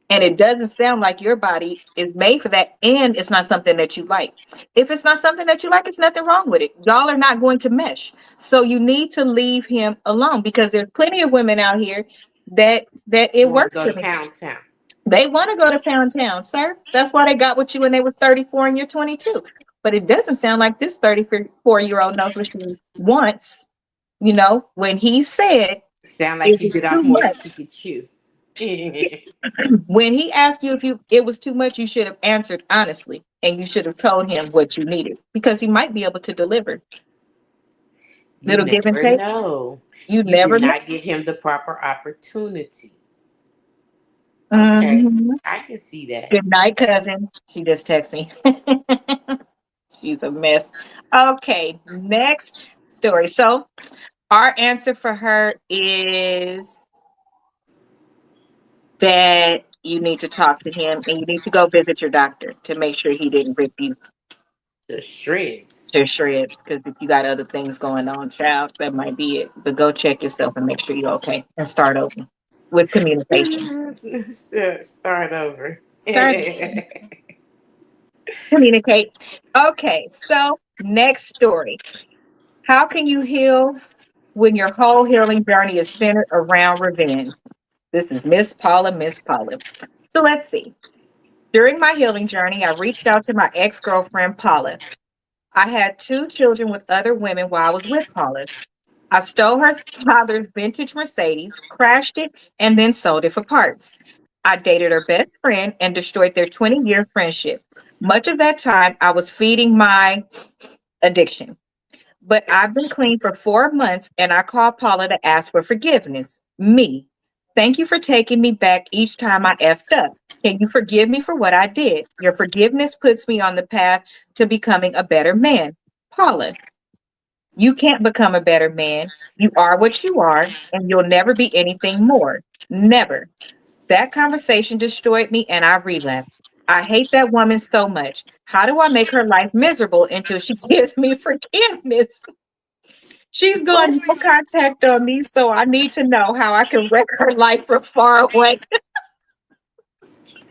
Speaker 1: and it doesn't sound like your body is made for that, and it's not something that you like. If it's not something that you like, it's nothing wrong with it. Y'all are not going to mesh. So you need to leave him alone because there's plenty of women out here that it
Speaker 2: Want to
Speaker 1: works
Speaker 2: go
Speaker 1: for
Speaker 2: to
Speaker 1: me.
Speaker 2: Pound Town?
Speaker 1: They want to go to Pound Town, sir. That's why they got with you when they were 34 and you're 22. But it doesn't sound like this 34-year-old knows what she wants. When he said,
Speaker 2: Sound like
Speaker 1: "Is
Speaker 2: she
Speaker 1: it
Speaker 2: bit off
Speaker 1: too
Speaker 2: more than
Speaker 1: much?"
Speaker 2: she could chew.
Speaker 1: When he asked you if it was too much, you should have answered honestly, and you should have told him what you needed because he might be able to deliver.
Speaker 2: You
Speaker 1: Little give and
Speaker 2: never
Speaker 1: take.
Speaker 2: know.
Speaker 1: You
Speaker 2: You
Speaker 1: never
Speaker 2: did
Speaker 1: know.
Speaker 2: not give him the proper opportunity. Okay,
Speaker 1: Mhm.
Speaker 2: I can see that.
Speaker 1: Good night, cousin. She just texted me. She's a mess. Okay, next story. So our answer for her is that you need to talk to him and you need to go visit your doctor to make sure he didn't rip you
Speaker 2: The shreds.
Speaker 1: to shreds. Because if you got other things going on, child, that might be it. But go check yourself and make sure you're okay and start over with communication.
Speaker 2: Start over.
Speaker 1: Start communicate. Okay, so next story. How can you heal when your whole healing journey is centered around revenge? This is Miss Paula, Miss Paula. So let's see. During my healing journey, I reached out to my ex girlfriend, Paula. I had two children with other women while I was with Paula. I stole her father's vintage Mercedes, crashed it, and then sold it for parts. I dated her best friend and destroyed their 20-year friendship. Much of that time, I was feeding my addiction. But I've been clean for 4 months and I called Paula to ask for forgiveness. Me. Thank you for taking me back each time I effed up. Can you forgive me for what I did? Your forgiveness puts me on the path to becoming a better man. Paula, you can't become a better man. You are what you are, and you'll never be anything more. Never. That conversation destroyed me and I relapsed. I hate that woman so much. How do I make her life miserable until she gives me forgiveness? She's
Speaker 2: What?
Speaker 1: gone no contact on me, so I need to know how I can wreck her life from far away.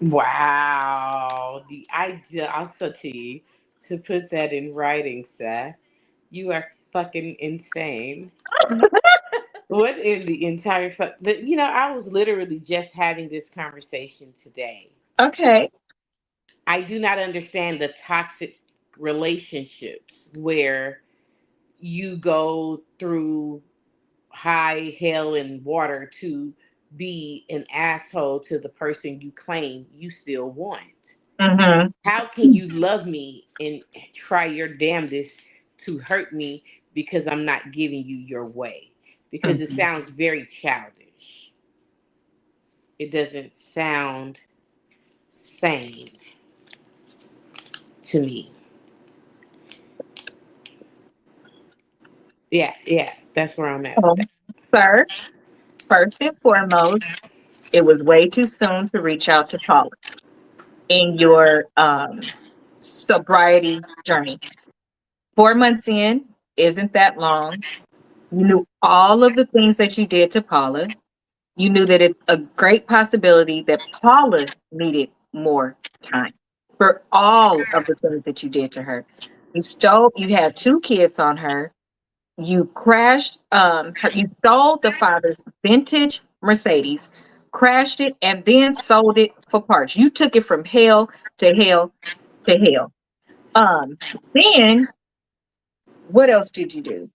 Speaker 2: Wow. The audacity to put that in writing, Seth. You are fucking insane. What in the entire I was literally just having this conversation today.
Speaker 1: Okay.
Speaker 2: I do not understand the toxic relationships where you go through high hell and water to be an asshole to the person you claim you still want.
Speaker 1: Mm-hmm.
Speaker 2: How can you love me and try your damnedest to hurt me because I'm not giving you your way? Because it
Speaker 1: Mm-hmm.
Speaker 2: sounds very childish. It doesn't sound sane to me. Yeah, yeah, that's where I'm at with
Speaker 1: So,
Speaker 2: that.
Speaker 1: sir, first and foremost, it was way too soon to reach out to Paula in your sobriety journey. 4 months in isn't that long. You knew all of the things that you did to Paula. You knew that it's a great possibility that Paula needed more time for all of the things that you did to her. You had two kids on her. You crashed you stole the father's vintage Mercedes, crashed it, and then sold it for parts. You took it from hell to hell to hell. Um, then what else did you do?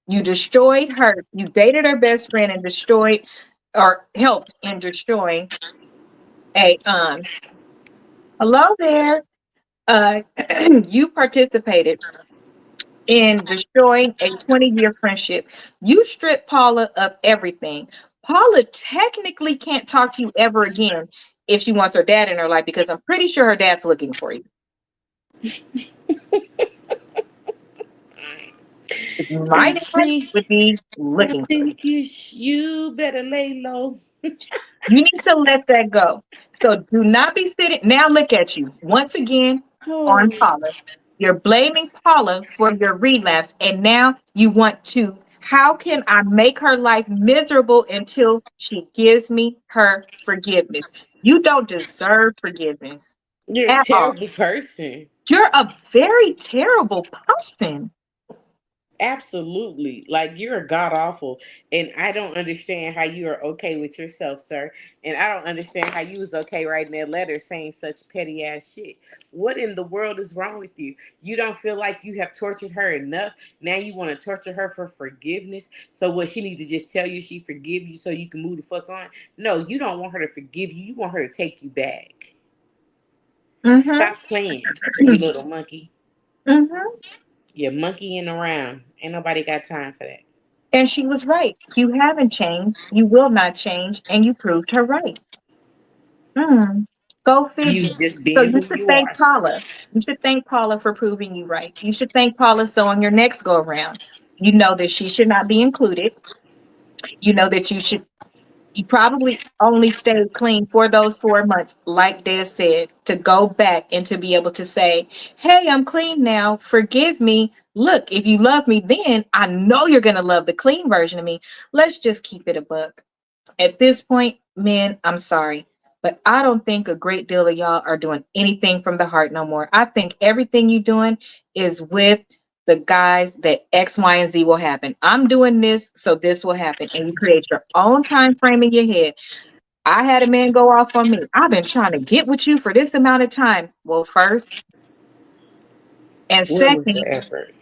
Speaker 1: You destroyed her, you dated her best friend and destroyed or helped in destroying a hello there. Uh you participated in destroying a 20-year friendship. You stripped Paula of everything. Paula technically can't talk to you ever again if she wants her dad in her life because I'm pretty sure her dad's looking for you. My
Speaker 2: I
Speaker 1: dad
Speaker 2: think
Speaker 1: would be
Speaker 2: I
Speaker 1: looking for you.
Speaker 2: think you better lay low.
Speaker 1: You need to let that go. So do not be sitting. Now look at you once again
Speaker 2: Oh,
Speaker 1: on Paula. You're blaming Paula for your relapse. And now you want to, how can I make her life miserable until she gives me her forgiveness? You don't deserve forgiveness
Speaker 2: you're a
Speaker 1: at all.
Speaker 2: terrible person.
Speaker 1: You're a very terrible person.
Speaker 2: Absolutely. Like you're god awful. And I don't understand how you are okay with yourself, sir. And I don't understand how you was okay writing that letter saying such petty ass shit. What in the world is wrong with you? You don't feel like you have tortured her enough. Now you want to torture her for forgiveness. So what she need to just tell you she forgive you so you can move the fuck on? No, you don't want her to forgive you. You want her to take you back.
Speaker 1: Mm-hmm.
Speaker 2: Stop playing, you little monkey.
Speaker 1: Mm-hmm.
Speaker 2: You're monkeying around. Ain't nobody got time for that.
Speaker 1: And she was right. You haven't changed. You will not change. And you proved her right. Mm, go
Speaker 2: You
Speaker 1: figure.
Speaker 2: just
Speaker 1: So
Speaker 2: being
Speaker 1: you
Speaker 2: who
Speaker 1: should
Speaker 2: you
Speaker 1: thank
Speaker 2: are.
Speaker 1: Paula. You should thank Paula for proving you right. You should thank Paula so on your next go around, you know that she should not be included. You know that you probably only stayed clean for those 4 months, like Des said, to go back and to be able to say, hey, I'm clean now. Forgive me. Look, if you love me then, I know you're going to love the clean version of me. Let's just keep it a buck. At this point, men, I'm sorry, but I don't think a great deal of y'all are doing anything from the heart no more. I think everything you're doing is with the guys that X, Y, and Z will happen. I'm doing this, so this will happen. And you create your own time frame in your head. I had a man go off on me. I've been trying to get with you for this amount of time. Well, first and
Speaker 2: Where was the
Speaker 1: second,
Speaker 2: effort?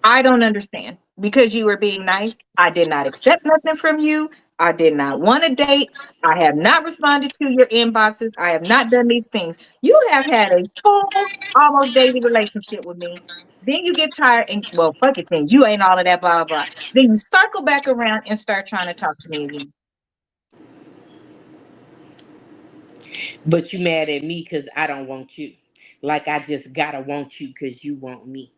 Speaker 1: I don't understand because you were being nice. I did not accept nothing from you. I did not want to date. I have not responded to your inboxes. I have not done these things. You have had a full, almost daily relationship with me. Then you get tired and, well, fuck it, then you ain't all of that, blah, blah, blah. Then you circle back around and start trying to talk to me again.
Speaker 2: But you mad at me because I don't want you. Like I just gotta want you because you want me.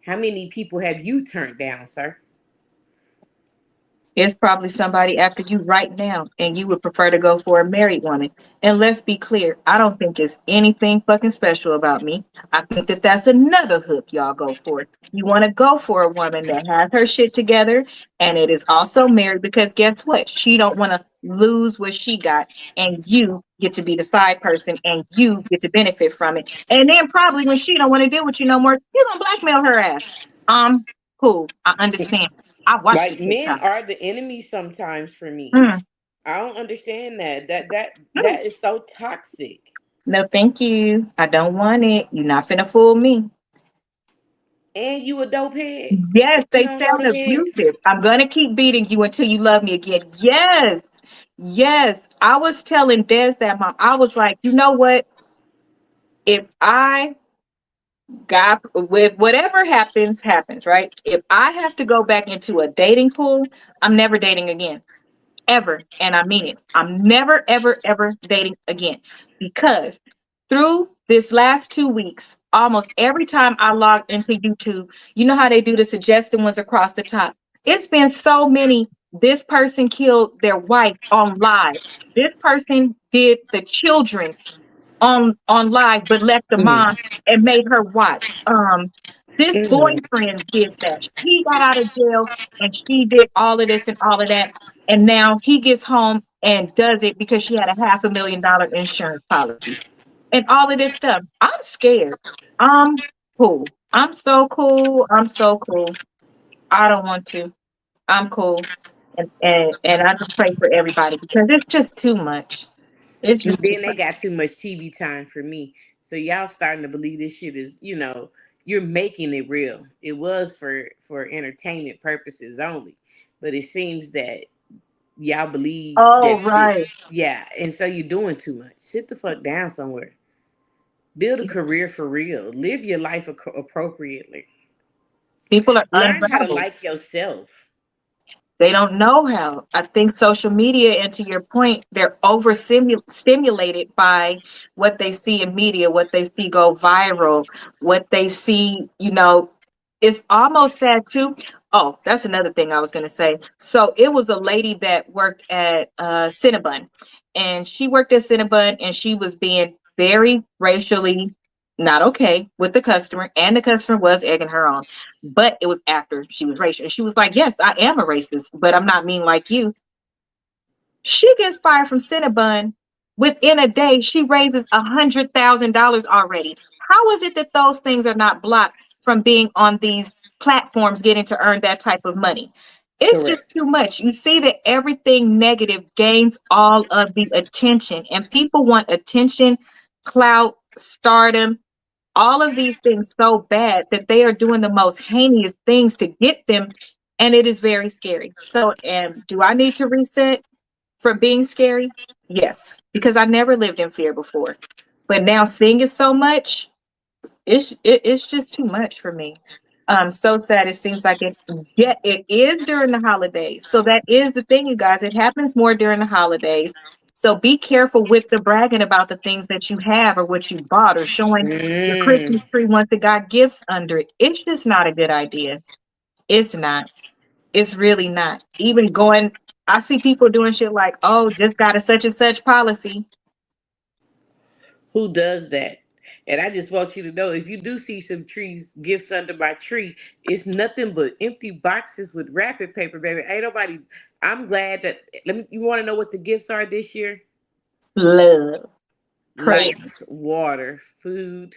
Speaker 2: How many people have you turned down, sir?
Speaker 1: It's probably somebody after you right now, and you would prefer to go for a married woman. And let's be clear, I don't think it's anything fucking special about me. I think that that's another hook y'all go for. You want to go for a woman that has her shit together and it is also married because guess what? She don't want to lose what she got, and you get to be the side person, and you get to benefit from it. And then probably when she don't want to deal with you no more, you gonna blackmail her ass. Cool. I understand. I watched
Speaker 2: Like
Speaker 1: it this
Speaker 2: men
Speaker 1: time.
Speaker 2: are the enemy sometimes for me.
Speaker 1: Mm,
Speaker 2: I don't understand that. That
Speaker 1: mm.
Speaker 2: that is so toxic.
Speaker 1: No, thank you. I don't want it. You're not finna fool me.
Speaker 2: And you a dope head.
Speaker 1: Yes,
Speaker 2: If you
Speaker 1: they
Speaker 2: don't go to
Speaker 1: sound
Speaker 2: bed,
Speaker 1: abusive. I'm gonna keep beating you until you love me again. Yes, yes. I was telling Des that I was like, you know what? If I got with whatever happens, happens, right? If I have to go back into a dating pool, I'm never dating again. Ever. And I mean it. I'm never, ever, ever dating again. Because through this last 2 weeks, almost every time I log into YouTube, you know how they do the suggested ones across the top. It's been so many. This person killed their wife on live. This person did the children on live, but left the
Speaker 2: mm,
Speaker 1: mom and made her watch. This
Speaker 2: mm,
Speaker 1: boyfriend did that. He got out of jail and she did all of this and all of that. And now he gets home and does it because she had a $500,000 insurance policy and all of this stuff. I'm scared. I'm cool. I'm so cool. I'm so cool. I don't want to. I'm cool. And I just pray for everybody because it's just too much. It's
Speaker 2: and
Speaker 1: just too
Speaker 2: then they
Speaker 1: much.
Speaker 2: got too much TV time for me. So y'all starting to believe this shit is, you're making it real. It was for entertainment purposes only, but it seems that y'all believe
Speaker 1: Oh,
Speaker 2: that
Speaker 1: right.
Speaker 2: yeah, and so you're doing too much. Sit the fuck down somewhere. Build a career for real. Live your life appropriately.
Speaker 1: People are
Speaker 2: Learn how to
Speaker 1: unraveled.
Speaker 2: like yourself.
Speaker 1: They don't know how. I think social media, and to your point, they're over stimulated by what they see in media, what they see go viral, what they see, it's almost sad too. Oh, that's another thing I was going to say. So it was a lady that worked at Cinnabon, and she worked at Cinnabon, and she was being very racially not okay with the customer, and the customer was egging her on. But it was after she was racist. And she was like, yes, I am a racist, but I'm not mean like you. She gets fired from Cinnabon. Within a day, she raises $100,000 already. How is it that those things are not blocked from being on these platforms getting to earn that type of money? It's just
Speaker 2: Correct.
Speaker 1: too much. You see that everything negative gains all of the attention, and people want attention, clout, stardom, all of these things so bad that they are doing the most heinous things to get them, and it is very scary. So, do I need to reset from being scary? Yes, because I never lived in fear before, but now seeing it so much, it's just too much for me. So sad. It seems like it. Yeah, it is during the holidays. So that is the thing, you guys. It happens more during the holidays. So be careful with the bragging about the things that you have or what you bought or showing your
Speaker 2: Mm.
Speaker 1: Christmas tree once it got gifts under it. It's just not a good idea. It's not. It's really not. Even going, I see people doing shit like, oh, just got a such and such policy.
Speaker 2: Who does that? And I just want you to know, if you do see some trees, gifts under my tree, it's nothing but empty boxes with wrapping paper, baby. Ain't nobody. I'm glad that. You want to know what the gifts are this year?
Speaker 1: Love, prayer.
Speaker 2: Lights, water, food,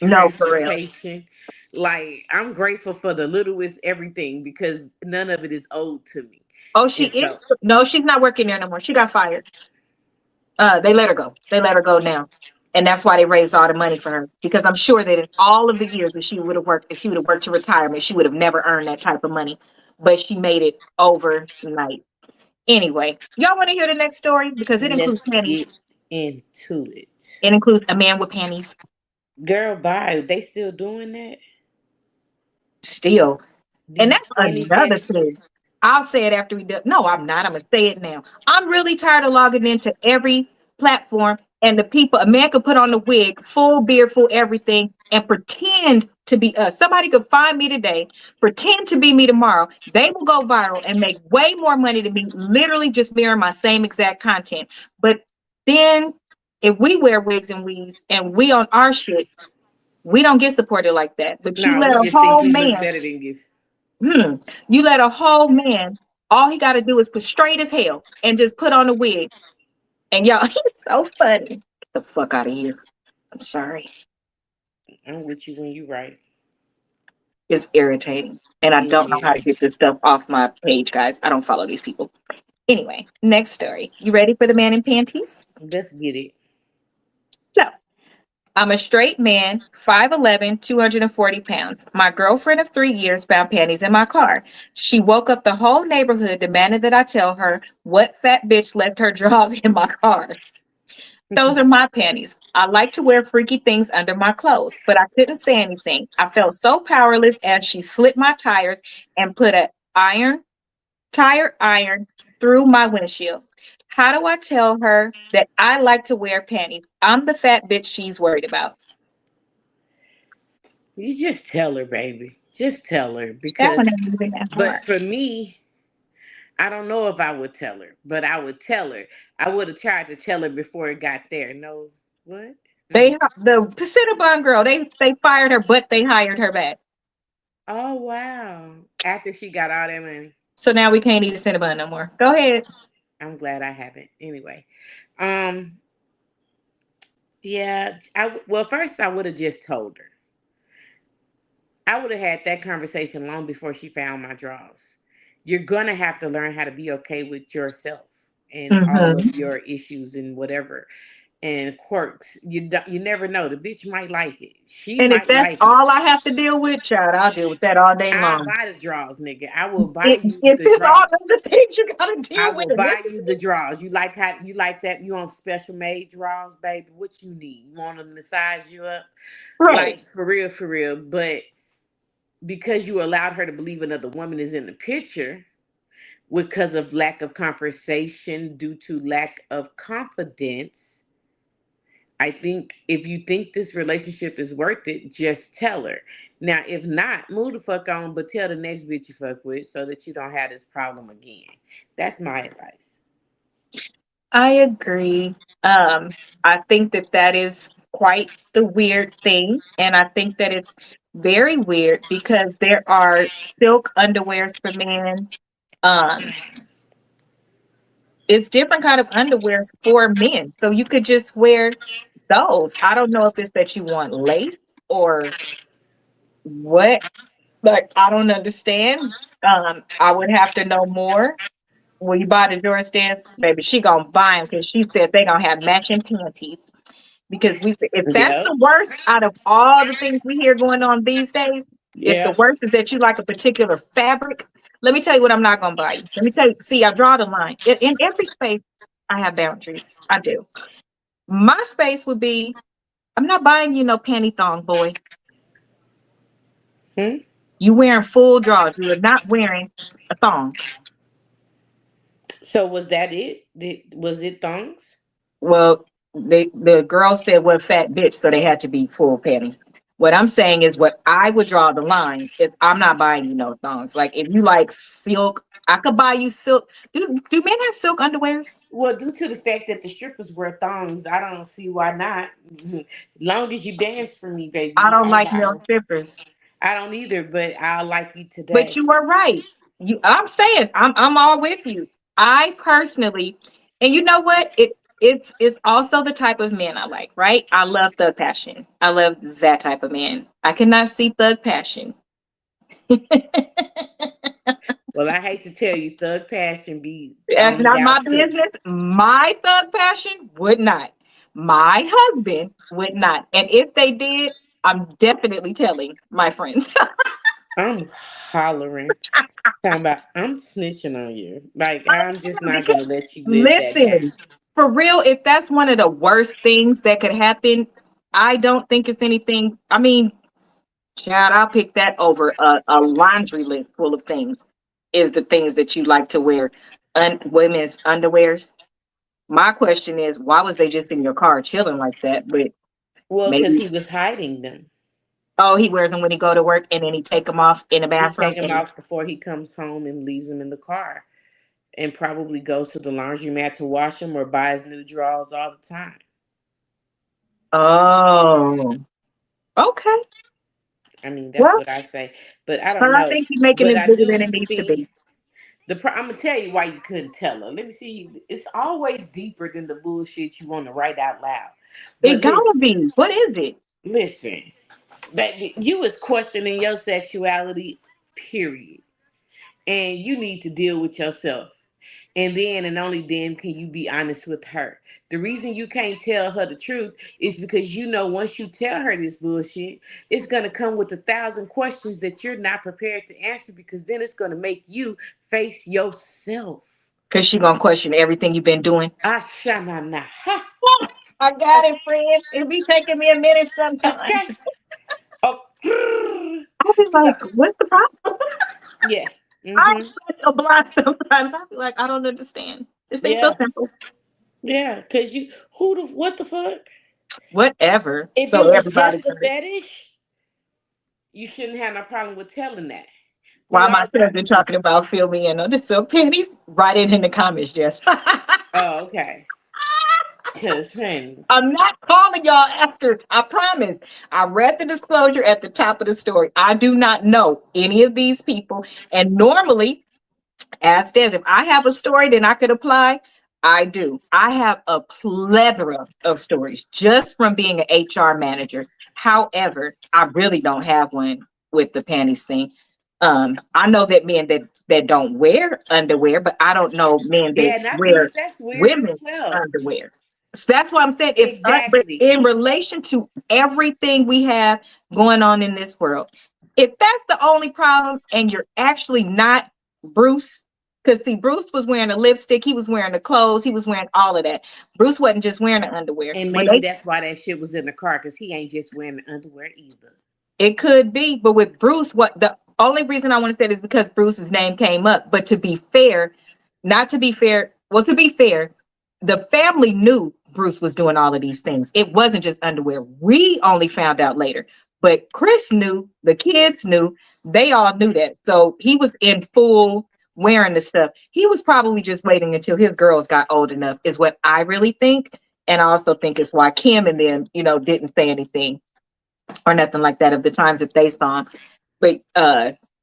Speaker 1: No, for real.
Speaker 2: transportation. Like, I'm grateful for the littlest everything because none of it is owed to me.
Speaker 1: Oh, she
Speaker 2: And so,
Speaker 1: is. No, she's not working there no more. She got fired. They let her go. They let her go now. And that's why they raised all the money for her. Because I'm sure that in all of the years that she would have worked, if she would have worked to retirement, she would have never earned that type of money. But she made it overnight. Anyway, y'all want to hear the next story? Because it includes
Speaker 2: Let's
Speaker 1: panties.
Speaker 2: get into it.
Speaker 1: It includes a man with panties.
Speaker 2: Girl, bye. They still doing that?
Speaker 1: Still. And
Speaker 2: These
Speaker 1: that's
Speaker 2: penny
Speaker 1: another thing.
Speaker 2: fetishes.
Speaker 1: I'll say it after we do. No, I'm not. I'm gonna say it now. I'm really tired of logging into every platform and the people. A man could put on the wig, full beard, full everything, and pretend to be us. Somebody could find me today, pretend to be me tomorrow. They will go viral and make way more money than me. Literally, just mirror my same exact content. But then, if we wear wigs and weaves and we on our shit, we don't get supported like that. But you
Speaker 2: No,
Speaker 1: let
Speaker 2: we
Speaker 1: a
Speaker 2: just think
Speaker 1: whole
Speaker 2: we look
Speaker 1: man.
Speaker 2: better than you.
Speaker 1: Hmm. You let a whole man, all he got to do is put straight as hell and just put on a wig. And y'all, he's so funny. Get the fuck out of here. I'm sorry.
Speaker 2: I'm with you when you right.
Speaker 1: It's irritating. And I
Speaker 2: It
Speaker 1: don't know how to
Speaker 2: is.
Speaker 1: get this stuff off my page, guys. I don't follow these people. Anyway, next story. You ready for the man in panties?
Speaker 2: Let's get it.
Speaker 1: So, I'm a straight man, 5'11", 240 pounds. My girlfriend of 3 years found panties in my car. She woke up the whole neighborhood demanding that I tell her what fat bitch left her drawers in my car. Those are my panties. I like to wear freaky things under my clothes, but I couldn't say anything. I felt so powerless as she slipped my tires and put a tire iron through my windshield. How do I tell her that I like to wear panties? I'm the fat bitch she's worried about.
Speaker 2: You just tell her, baby. Just tell her.
Speaker 1: That
Speaker 2: Because,
Speaker 1: one ain't even that hard.
Speaker 2: but for me, I don't know if I would tell her, but I would tell her. I would have tried to tell her before it got there. No, what? Mm.
Speaker 1: The Cinnabon girl, they fired her, but they hired her back.
Speaker 2: Oh, wow. After she got all that money.
Speaker 1: So now we can't eat a Cinnabon no more. Go ahead.
Speaker 2: I'm glad I haven't. Anyway. Um, yeah, well, first I would have just told her. I would have had that conversation long before she found my drawers. You're gonna have to learn how to be okay with yourself and all
Speaker 1: Hmm.
Speaker 2: of your issues and whatever and quirks. You never know. The bitch might like it. She
Speaker 1: And if
Speaker 2: might
Speaker 1: that's
Speaker 2: like it.
Speaker 1: all I have to deal with, child, I'll deal with that all day
Speaker 2: I'll
Speaker 1: long.
Speaker 2: buy the drawers, nigga. I will buy you
Speaker 1: If
Speaker 2: the
Speaker 1: it's all
Speaker 2: drawers.
Speaker 1: the things you gotta
Speaker 2: I
Speaker 1: deal with,
Speaker 2: will buy you the drawers. You like how you like that? You on special made drawers, baby? What you need? You want them to size you up?
Speaker 1: right?
Speaker 2: Like for real, for real. But because you allowed her to believe another woman is in the picture because of lack of conversation due to lack of confidence, I think if you think this relationship is worth it, just tell her. Now, if not, move the fuck on, but tell the next bitch you fuck with so that you don't have this problem again. That's my advice.
Speaker 1: I agree. I think that that is quite the weird thing, and I think that it's very weird because there are silk underwears for men. Um, it's different kind of underwears for men, so you could just wear those. I don't know if it's that you want lace or what. Like, I don't understand. I would have to know more. Will you buy the Jordan stands? Baby, she gonna buy them because she said they gonna have matching panties. Because if that's
Speaker 2: Yep.
Speaker 1: the worst out of all the things we hear going on these days, if the
Speaker 2: Yep.
Speaker 1: worst is that you like a particular fabric, let me tell you what I'm not gonna buy you. Let me tell you, see, I draw the line. In every space, I have boundaries. I do. My space would be, I'm not buying you no panty thong, boy.
Speaker 2: Hmm?
Speaker 1: You wearing full drawers. You are not wearing a thong.
Speaker 2: So was that it? Was it thongs?
Speaker 1: Well, the girl said what fat bitch, so they had to be full panties. What I'm saying is what I would draw the line is I'm not buying you no thongs. Like if you like silk, I could buy you silk. Do men have silk underwears?
Speaker 2: Well, due to the fact that the strippers wear thongs, I don't see why not. Long as you dance for me,
Speaker 1: I
Speaker 2: baby,
Speaker 1: don't
Speaker 2: I
Speaker 1: like male
Speaker 2: got.
Speaker 1: strippers.
Speaker 2: I don't either, but I'll like you
Speaker 1: But
Speaker 2: today.
Speaker 1: you are right. I'm saying I'm all with you. I personally, and you know what? It's also the type of man I like, right? I love thug passion. I love that type of man. I cannot see thug passion
Speaker 2: Well, I hate to tell you, thug passion be
Speaker 1: That's
Speaker 2: on
Speaker 1: not my
Speaker 2: y'all too.
Speaker 1: business. My thug passion would not. My husband would not. And if they did, I'm definitely telling my friends.
Speaker 2: I'm hollering. Talking about I'm snitching on you. Like I'm just not
Speaker 1: Because
Speaker 2: gonna let you live that down.
Speaker 1: listen, for real, if that's one of the worst things that could happen, I don't think it's anything. I mean, Chad, I'll pick that over a laundry list full of things. Is the things that you like to wear, women's underwears. My question is, why was they just in your car chilling like that? But
Speaker 2: Well, because
Speaker 1: maybe,
Speaker 2: he was hiding them.
Speaker 1: oh, he wears them when he go to work, and then he take them off in the
Speaker 2: He take
Speaker 1: bathroom.
Speaker 2: them
Speaker 1: And
Speaker 2: out before he comes home and leaves them in the car, and probably goes to the laundromat to wash them or buys new drawers all the time.
Speaker 1: oh, okay.
Speaker 2: I mean, that's
Speaker 1: Well,
Speaker 2: what I say. But I
Speaker 1: so
Speaker 2: don't
Speaker 1: I
Speaker 2: know.
Speaker 1: think you're making
Speaker 2: But
Speaker 1: this
Speaker 2: I
Speaker 1: bigger than
Speaker 2: do
Speaker 1: it needs to be.
Speaker 2: see I'm gonna tell you why you couldn't tell her. Let me see. It's always deeper than the bullshit you want to write out loud.
Speaker 1: It
Speaker 2: But
Speaker 1: gotta
Speaker 2: listen,
Speaker 1: be. What is it?
Speaker 2: listen. That you is questioning your sexuality, period. And you need to deal with yourself. And then and only then can you be honest with her. The reason you can't tell her the truth is because you know once you tell her this bullshit, it's gonna come with 1,000 questions that you're not prepared to answer because then it's gonna make you face yourself.
Speaker 1: Because she gonna question everything you've been doing.
Speaker 2: Ashanana. Ha.
Speaker 1: I got it, friend. It be taking me a minute sometimes.
Speaker 2: Okay. Oh.
Speaker 1: I'll be
Speaker 2: So
Speaker 1: like, what's the problem?
Speaker 2: yeah.
Speaker 1: I'm
Speaker 2: Mm-hmm.
Speaker 1: such a blind sometimes. I'll be like, I don't understand. It seems so
Speaker 2: Yeah.
Speaker 1: simple.
Speaker 2: Yeah. Cause you who the what the fuck?
Speaker 1: Whatever.
Speaker 2: If
Speaker 1: So
Speaker 2: it was
Speaker 1: everybody
Speaker 2: just a
Speaker 1: can.
Speaker 2: fetish, you shouldn't have no problem with telling that. We
Speaker 1: While my
Speaker 2: all got.
Speaker 1: cousin talking about fill me in on the silk panties, write it in the comments, Jess.
Speaker 2: Oh, okay. Cause honey,
Speaker 1: I'm not calling y'all after. I promise. I read the disclosure at the top of the story. I do not know any of these people. And normally, as Des, if I have a story, then I could apply. I do. I have a plethora of stories just from being an HR manager. However, I really don't have one with the panties thing. I know that men that don't wear underwear, but I don't know men that
Speaker 2: yeah, and I
Speaker 1: wear
Speaker 2: think that's weird as
Speaker 1: women's
Speaker 2: well.
Speaker 1: underwear. So that's what I'm saying. If but
Speaker 2: Exactly.
Speaker 1: in relation to everything we have going on in this world, if that's the only problem, and you're actually not Bruce, because see, Bruce was wearing a lipstick, he was wearing the clothes, he was wearing all of that. Bruce wasn't just wearing the underwear.
Speaker 2: And
Speaker 1: When
Speaker 2: maybe
Speaker 1: they
Speaker 2: that's why that shit was in the car, cause he ain't just wearing the underwear either.
Speaker 1: It could be, but with Bruce, what the only reason I want to say it is because Bruce's name came up. But to be fair, not to be fair, well, to be fair, the family knew Bruce was doing all of these things. It wasn't just underwear. We only found out later. But Chris knew, the kids knew, they all knew that. So he was in full wearing the stuff. He was probably just waiting until his girls got old enough, is what I really think. And I also think it's why Kim and them, didn't say anything or nothing like that of the times that they saw him. But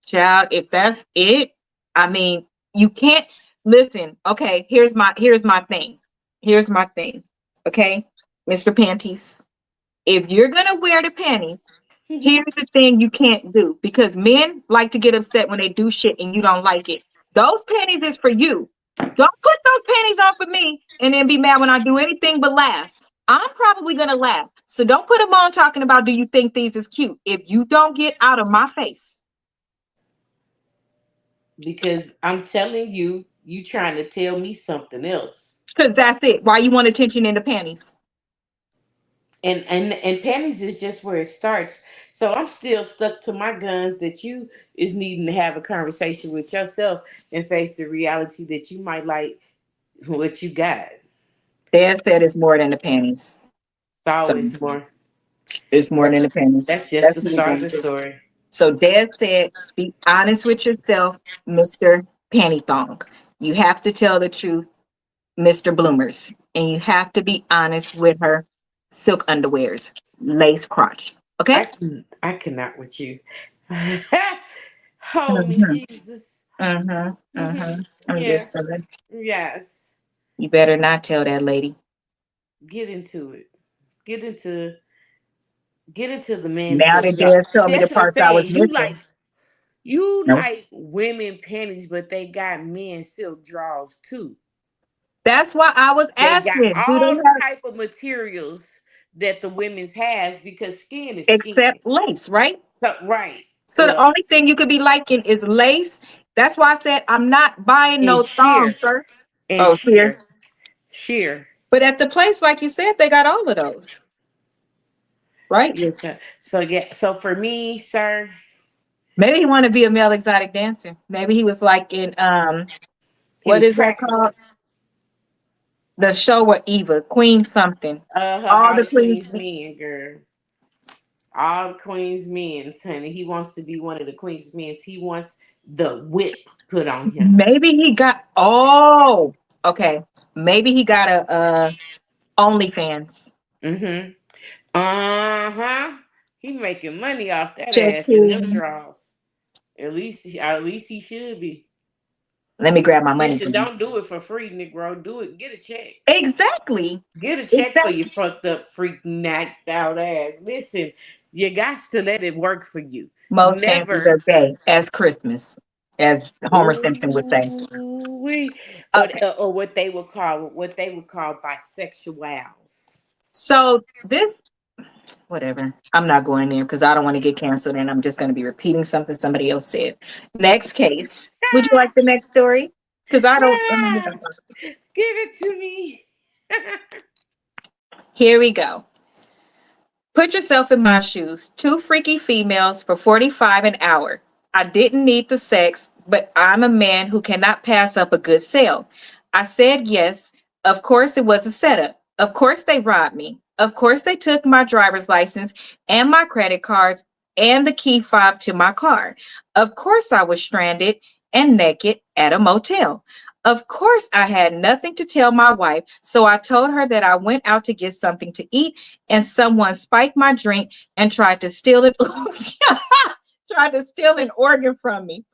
Speaker 1: child, if that's it, I mean, you can't listen. Okay, here's my thing. Here's my thing. Okay, Mr. Panties. If you're gonna wear the panties, here's the thing you can't do because men like to get upset when they do shit and you don't like it. Those panties is for you. Don't put those panties on for me and then be mad when I do anything but laugh. I'm probably gonna laugh. So don't put them on talking about do you think these is cute? If you don't get out of my face,
Speaker 2: Because I'm telling you, you trying to tell me something else.
Speaker 1: because that's it. Why you want attention in the panties?
Speaker 2: And panties is just where it starts. So I'm still stuck to my guns that you is needing to have a conversation with yourself and face the reality that you might like what you got. It's
Speaker 1: Dad said it's more than the panties. So
Speaker 2: always more.
Speaker 1: it's more than
Speaker 2: That's
Speaker 1: the panties.
Speaker 2: that's just
Speaker 1: That's
Speaker 2: the
Speaker 1: what we're
Speaker 2: start of
Speaker 1: gonna
Speaker 2: the
Speaker 1: do.
Speaker 2: story.
Speaker 1: So Dad said, be honest with yourself, Mr. Panty Thong. You have to tell the truth, Mr. Bloomers. And you have to be honest with her silk underwears, lace crotch. Okay?
Speaker 2: I cannot with you. Hold me,
Speaker 1: Mm-hmm.
Speaker 2: Jesus.
Speaker 1: Mm-hmm.
Speaker 2: Hmm.
Speaker 1: Mm-hmm.
Speaker 2: Yes.
Speaker 1: Understood.
Speaker 2: Yes.
Speaker 1: You better not tell that lady.
Speaker 2: Get into it. Get into get into the man
Speaker 1: Now
Speaker 2: self
Speaker 1: that
Speaker 2: talk.
Speaker 1: Dad told
Speaker 2: See,
Speaker 1: me the
Speaker 2: that's what I'm
Speaker 1: parts I was
Speaker 2: saying. You like
Speaker 1: missing.
Speaker 2: You
Speaker 1: No.
Speaker 2: like women panties, but they got men silk drawers too.
Speaker 1: That's why I was
Speaker 2: They got
Speaker 1: asking, do they
Speaker 2: all the
Speaker 1: have
Speaker 2: type of materials that the women's has because skin is skin.
Speaker 1: except lace, right?
Speaker 2: So right.
Speaker 1: So the
Speaker 2: Well,
Speaker 1: only thing you could be liking is lace. That's why I said I'm not buying
Speaker 2: and
Speaker 1: no thong,
Speaker 2: sheer.
Speaker 1: sir.
Speaker 2: And
Speaker 1: Oh, here.
Speaker 2: sheer. Sheer.
Speaker 1: But at the place, like you said, they got all of those, right?
Speaker 2: Yes, sir. So yeah, so for me, sir,
Speaker 1: Maybe he wanted to be a male exotic dancer. Maybe he was like in
Speaker 2: he
Speaker 1: what
Speaker 2: was
Speaker 1: is that called?
Speaker 2: practicing.
Speaker 1: The show with Eva, Queen something. All
Speaker 2: All
Speaker 1: the
Speaker 2: the
Speaker 1: queens.
Speaker 2: Queen's men, girl. All the Queen's men, honey. He wants to be one of the Queen's men. He wants the whip put on him.
Speaker 1: Maybe he got oh okay. Maybe he got a OnlyFans.
Speaker 2: Mm-hmm. Uh-huh. He making money off that
Speaker 1: Just
Speaker 2: ass in them
Speaker 1: kidding.
Speaker 2: draws. At least he should be.
Speaker 1: Let me grab my money
Speaker 2: Listen,
Speaker 1: from you.
Speaker 2: don't do it for free, Negro. Do it. Get a check.
Speaker 1: Exactly.
Speaker 2: Get a check for
Speaker 1: Exactly.
Speaker 2: your fucked up, freak, knocked out ass. Listen, you got to let it work for you.
Speaker 1: Most families
Speaker 2: Never.
Speaker 1: are gay as Christmas, as Homer Simpson would say.
Speaker 2: Ooh-wee.
Speaker 1: Okay.
Speaker 2: Or what they would call bisexuals.
Speaker 1: So this whatever. I'm not going there because I don't want to get canceled and I'm just going to be repeating something somebody else said. Next case. Would you like the next story? Because I don't. I mean,
Speaker 2: Ah, give it to me.
Speaker 1: here we go. Put yourself in my shoes. Two freaky females for 45 an hour. I didn't need the sex, but I'm a man who cannot pass up a good sale. I said yes. Of course, it was a setup. Of course, they robbed me. Of course, they took my driver's license and my credit cards and the key fob to my car. Of course, I was stranded and naked at a motel. Of course, I had nothing to tell my wife, so I told her that I went out to get something to eat and someone spiked my drink and tried to steal it. Tried to steal an organ from me.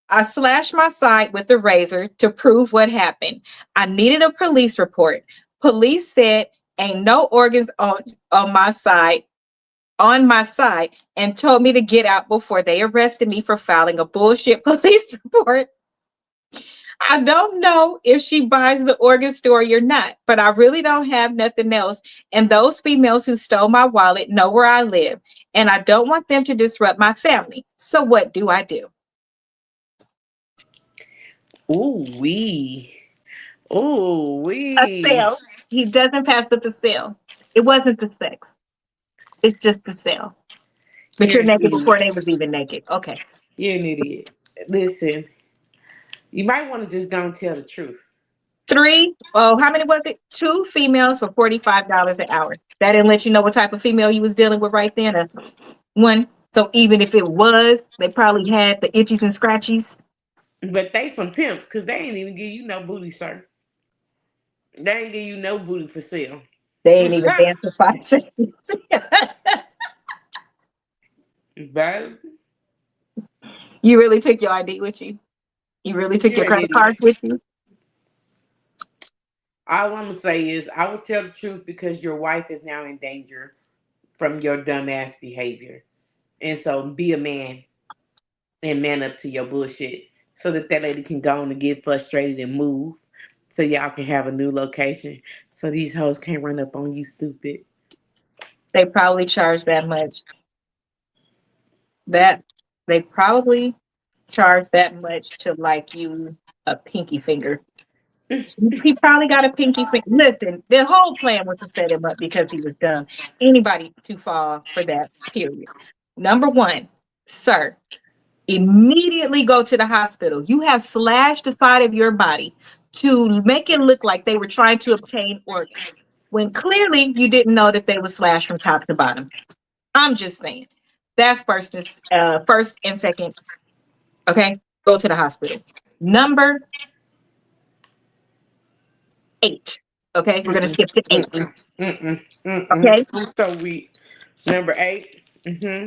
Speaker 1: I slashed my side with the razor to prove what happened. I needed a police report. Police said ain't no organs on my side and told me to get out before they arrested me for filing a bullshit police report. I don't know if she buys the organ story or not, but I really don't have nothing else. And those females who stole my wallet know where I live, and I don't want them to disrupt my family. So what do I do?
Speaker 2: Ooh wee. Ooh
Speaker 1: A
Speaker 2: wee.
Speaker 1: sale. He doesn't pass up the sale. It wasn't the sex. It's just the sale. But
Speaker 2: You're
Speaker 1: you're
Speaker 2: an
Speaker 1: naked
Speaker 2: idiot.
Speaker 1: before they was even naked. Okay.
Speaker 2: You're an idiot. Listen, you might want to just go and tell the truth.
Speaker 1: Three, oh, how many was it? Two females for $45 an hour. That didn't let you know what type of female you was dealing with right then. That's one. So even if it was, they probably had the itchies and scratchies.
Speaker 2: But they some pimps because they ain't even give you no booty, sir. They ain't give you no booty for sale.
Speaker 1: They ain't even danced for 5 seconds.
Speaker 2: But
Speaker 1: You really took your ID with you. You really took
Speaker 2: you're
Speaker 1: your
Speaker 2: an
Speaker 1: credit
Speaker 2: idiot.
Speaker 1: cards with you.
Speaker 2: All I'm gonna say is I will tell the truth because your wife is now in danger from your dumbass behavior. And so be a man and man up to your bullshit so that that lady can go on and get frustrated and move so y'all can have a new location so these hoes can't run up on you stupid.
Speaker 1: They probably charge that much. That they probably charge that much to like you a pinky finger. He probably got a pinky finger. Listen, the whole plan was to set him up because he was dumb. Anybody to fall for that, period. Number one, sir, immediately go to the hospital. You have slashed the side of your body to make it look like they were trying to obtain organs when clearly you didn't know that they were slashed from top to bottom. I'm just saying. That's first and second. Okay, go to the hospital. Number 8. Okay, we're gonna
Speaker 2: Mm-mm,
Speaker 1: skip to 8.
Speaker 2: mm-mm, mm-mm,
Speaker 1: Okay,
Speaker 2: mm-mm. I'm so weak. Number 8. Mm-hmm.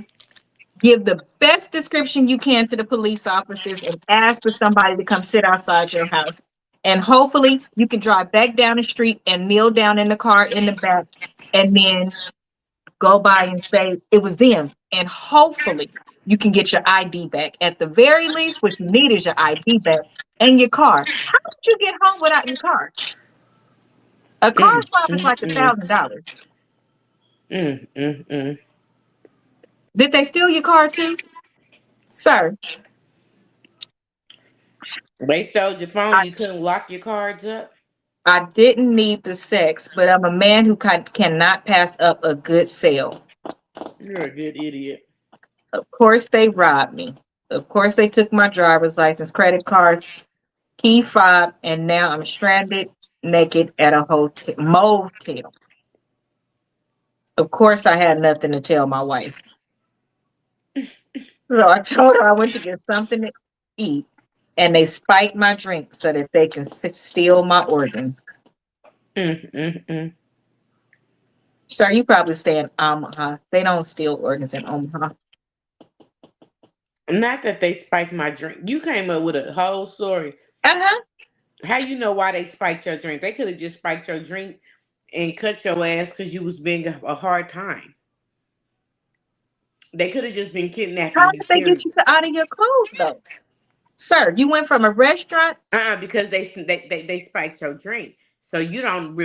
Speaker 1: give the best description you can to the police officers and ask for somebody to come sit outside your house. And hopefully you can drive back down the street and kneel down in the car in the back and then go by and say it was them. And hopefully you can get your ID back. At the very least, what you need is your ID back and your car. How did you get home without your car? A car
Speaker 2: Mm,
Speaker 1: swap is
Speaker 2: mm,
Speaker 1: like
Speaker 2: mm,
Speaker 1: $1,000.
Speaker 2: mm.
Speaker 1: Did they steal your car too, sir?
Speaker 2: They stole your phone.
Speaker 1: I,
Speaker 2: You couldn't lock your cards up.
Speaker 1: I didn't need the sex, but I'm a man who cannot pass up a good sale.
Speaker 2: You're a good idiot.
Speaker 1: Of course, they robbed me. Of course, they took my driver's license, credit cards, key fob, and now I'm stranded naked at a motel. Of course, I had nothing to tell my wife. So I told her I went to get something to eat, and they spiked my drink so that they can steal my organs.
Speaker 2: Mm.
Speaker 1: Sir, you probably stay in Omaha. They don't steal organs in Omaha.
Speaker 2: Not that they spiked my drink. You came up with a whole story.
Speaker 1: Uh-huh.
Speaker 2: How you know why they spiked your drink? They could have just spiked your drink and cut your ass because you was being a hard time. They could have just been
Speaker 1: How
Speaker 2: kidnapping you,
Speaker 1: did they
Speaker 2: period.
Speaker 1: get you out of your clothes, though? Sir, you went from a restaurant.
Speaker 2: Because they spiked your drink, so you don't